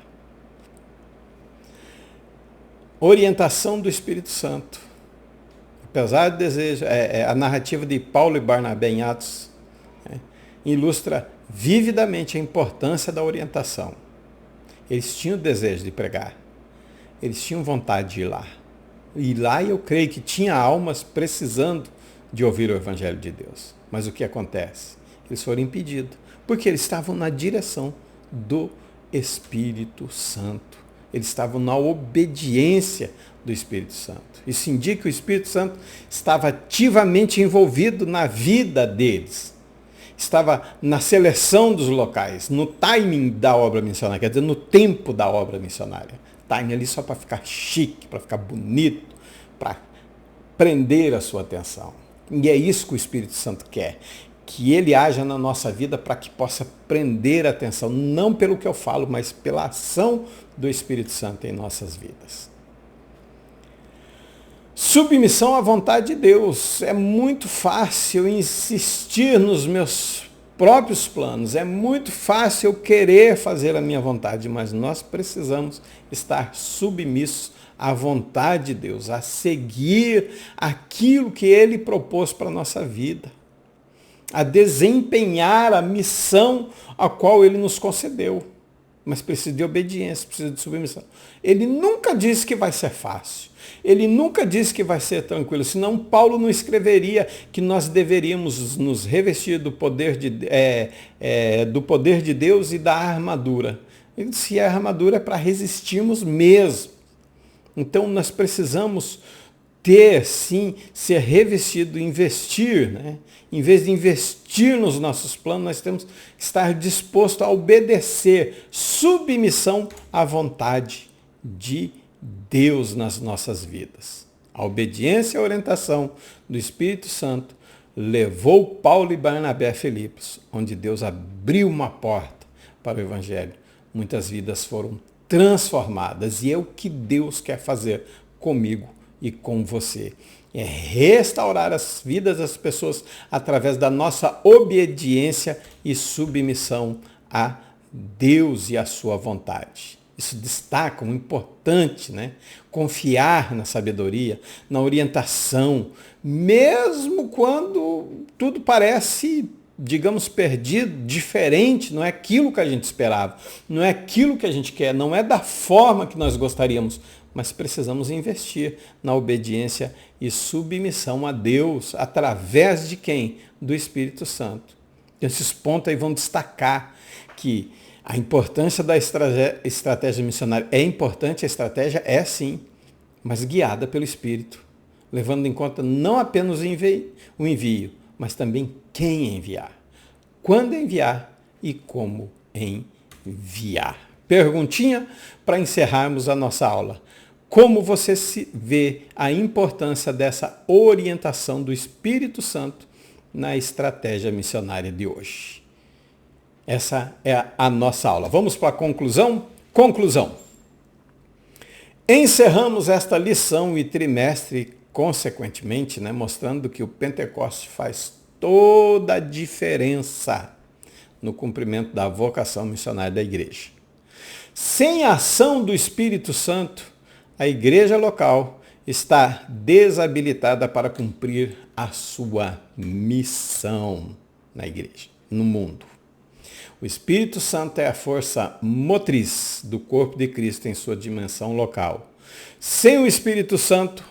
Orientação do Espírito Santo. Apesar do desejo, a narrativa de Paulo e Barnabé em Atos ilustra vividamente a importância da orientação. Eles tinham o desejo de pregar. Eles tinham vontade de ir lá. E lá eu creio que tinha almas precisando de ouvir o Evangelho de Deus. Mas o que acontece? Eles foram impedidos. Porque eles estavam na direção do Espírito Santo. Eles estavam na obediência do Espírito Santo. Isso indica que o Espírito Santo estava ativamente envolvido na vida deles. Estava na seleção dos locais, no timing da obra missionária, quer dizer, no tempo da obra missionária. Timing ali só para ficar chique, para ficar bonito, para prender a sua atenção. E é isso que o Espírito Santo quer. Que ele haja na nossa vida para que possa prender a atenção, não pelo que eu falo, mas pela ação do Espírito Santo em nossas vidas. Submissão à vontade de Deus. É muito fácil insistir nos meus próprios planos, é muito fácil eu querer fazer a minha vontade, mas nós precisamos estar submissos à vontade de Deus, a seguir aquilo que Ele propôs para a nossa vida, a desempenhar a missão a qual Ele nos concedeu. Mas precisa de obediência, precisa de submissão. Ele nunca disse que vai ser fácil. Ele nunca disse que vai ser tranquilo. Senão Paulo não escreveria que nós deveríamos nos revestir do poder de Deus e da armadura. Ele disse que a armadura é para resistirmos mesmo. Então nós precisamos ter, sim, ser revestido, investir, né? Em vez de investir nos nossos planos, nós temos que estar disposto a obedecer, submissão à vontade de Deus nas nossas vidas. A obediência e a orientação do Espírito Santo levou Paulo e Barnabé a Filipos, onde Deus abriu uma porta para o Evangelho. Muitas vidas foram transformadas e é o que Deus quer fazer comigo e com você. É restaurar as vidas das pessoas através da nossa obediência e submissão a Deus e a sua vontade. Isso destaca como importante, né? Confiar na sabedoria, na orientação, mesmo quando tudo parece, digamos, perdido, diferente, não é aquilo que a gente esperava, não é aquilo que a gente quer, não é da forma que nós gostaríamos, mas precisamos investir na obediência e submissão a Deus, através de quem? Do Espírito Santo. Esses pontos aí vão destacar que a importância da estratégia missionária é importante, a estratégia é sim, mas guiada pelo Espírito, levando em conta não apenas o envio, mas também quem enviar, quando enviar e como enviar. Perguntinha para encerrarmos a nossa aula. Como você se vê a importância dessa orientação do Espírito Santo na estratégia missionária de hoje? Essa é a nossa aula. Vamos para a conclusão? Conclusão. Encerramos esta lição e trimestre, consequentemente, né, mostrando que o Pentecoste faz toda a diferença no cumprimento da vocação missionária da igreja. Sem a ação do Espírito Santo, a igreja local está desabilitada para cumprir a sua missão na igreja, no mundo. O Espírito Santo é a força motriz do corpo de Cristo em sua dimensão local. Sem o Espírito Santo,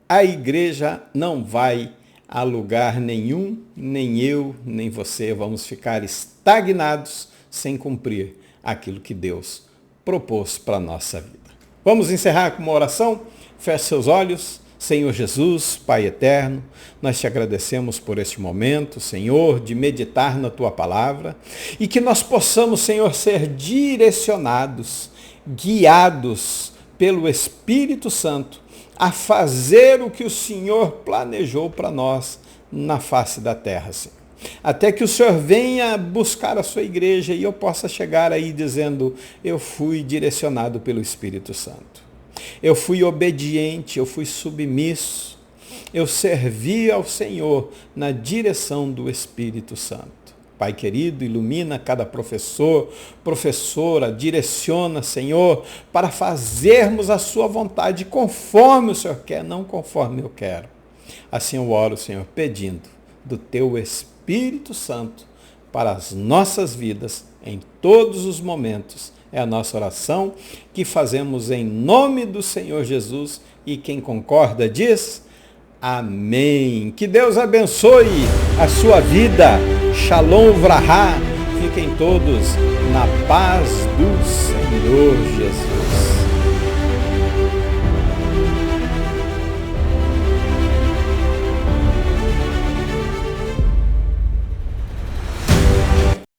a igreja não vai a lugar nenhum, nem eu, nem você vamos ficar estagnados sem cumprir aquilo que Deus propôs para a nossa vida. Vamos encerrar com uma oração? Feche seus olhos. Senhor Jesus, Pai eterno, nós te agradecemos por este momento, Senhor, de meditar na tua palavra e que nós possamos, Senhor, ser direcionados, guiados pelo Espírito Santo a fazer o que o Senhor planejou para nós na face da terra, Senhor. Até que o Senhor venha buscar a sua igreja e eu possa chegar aí dizendo, eu fui direcionado pelo Espírito Santo. Eu fui obediente, eu fui submisso, eu servi ao Senhor na direção do Espírito Santo. Pai querido, ilumina cada professor, professora, direciona, Senhor, para fazermos a sua vontade conforme o Senhor quer, não conforme eu quero. Assim eu oro, Senhor, pedindo do teu Espírito Santo para as nossas vidas em todos os momentos. É a nossa oração que fazemos em nome do Senhor Jesus e quem concorda diz amém. Que Deus abençoe a sua vida. Shalom Vraha. Fiquem todos na paz do Senhor Jesus.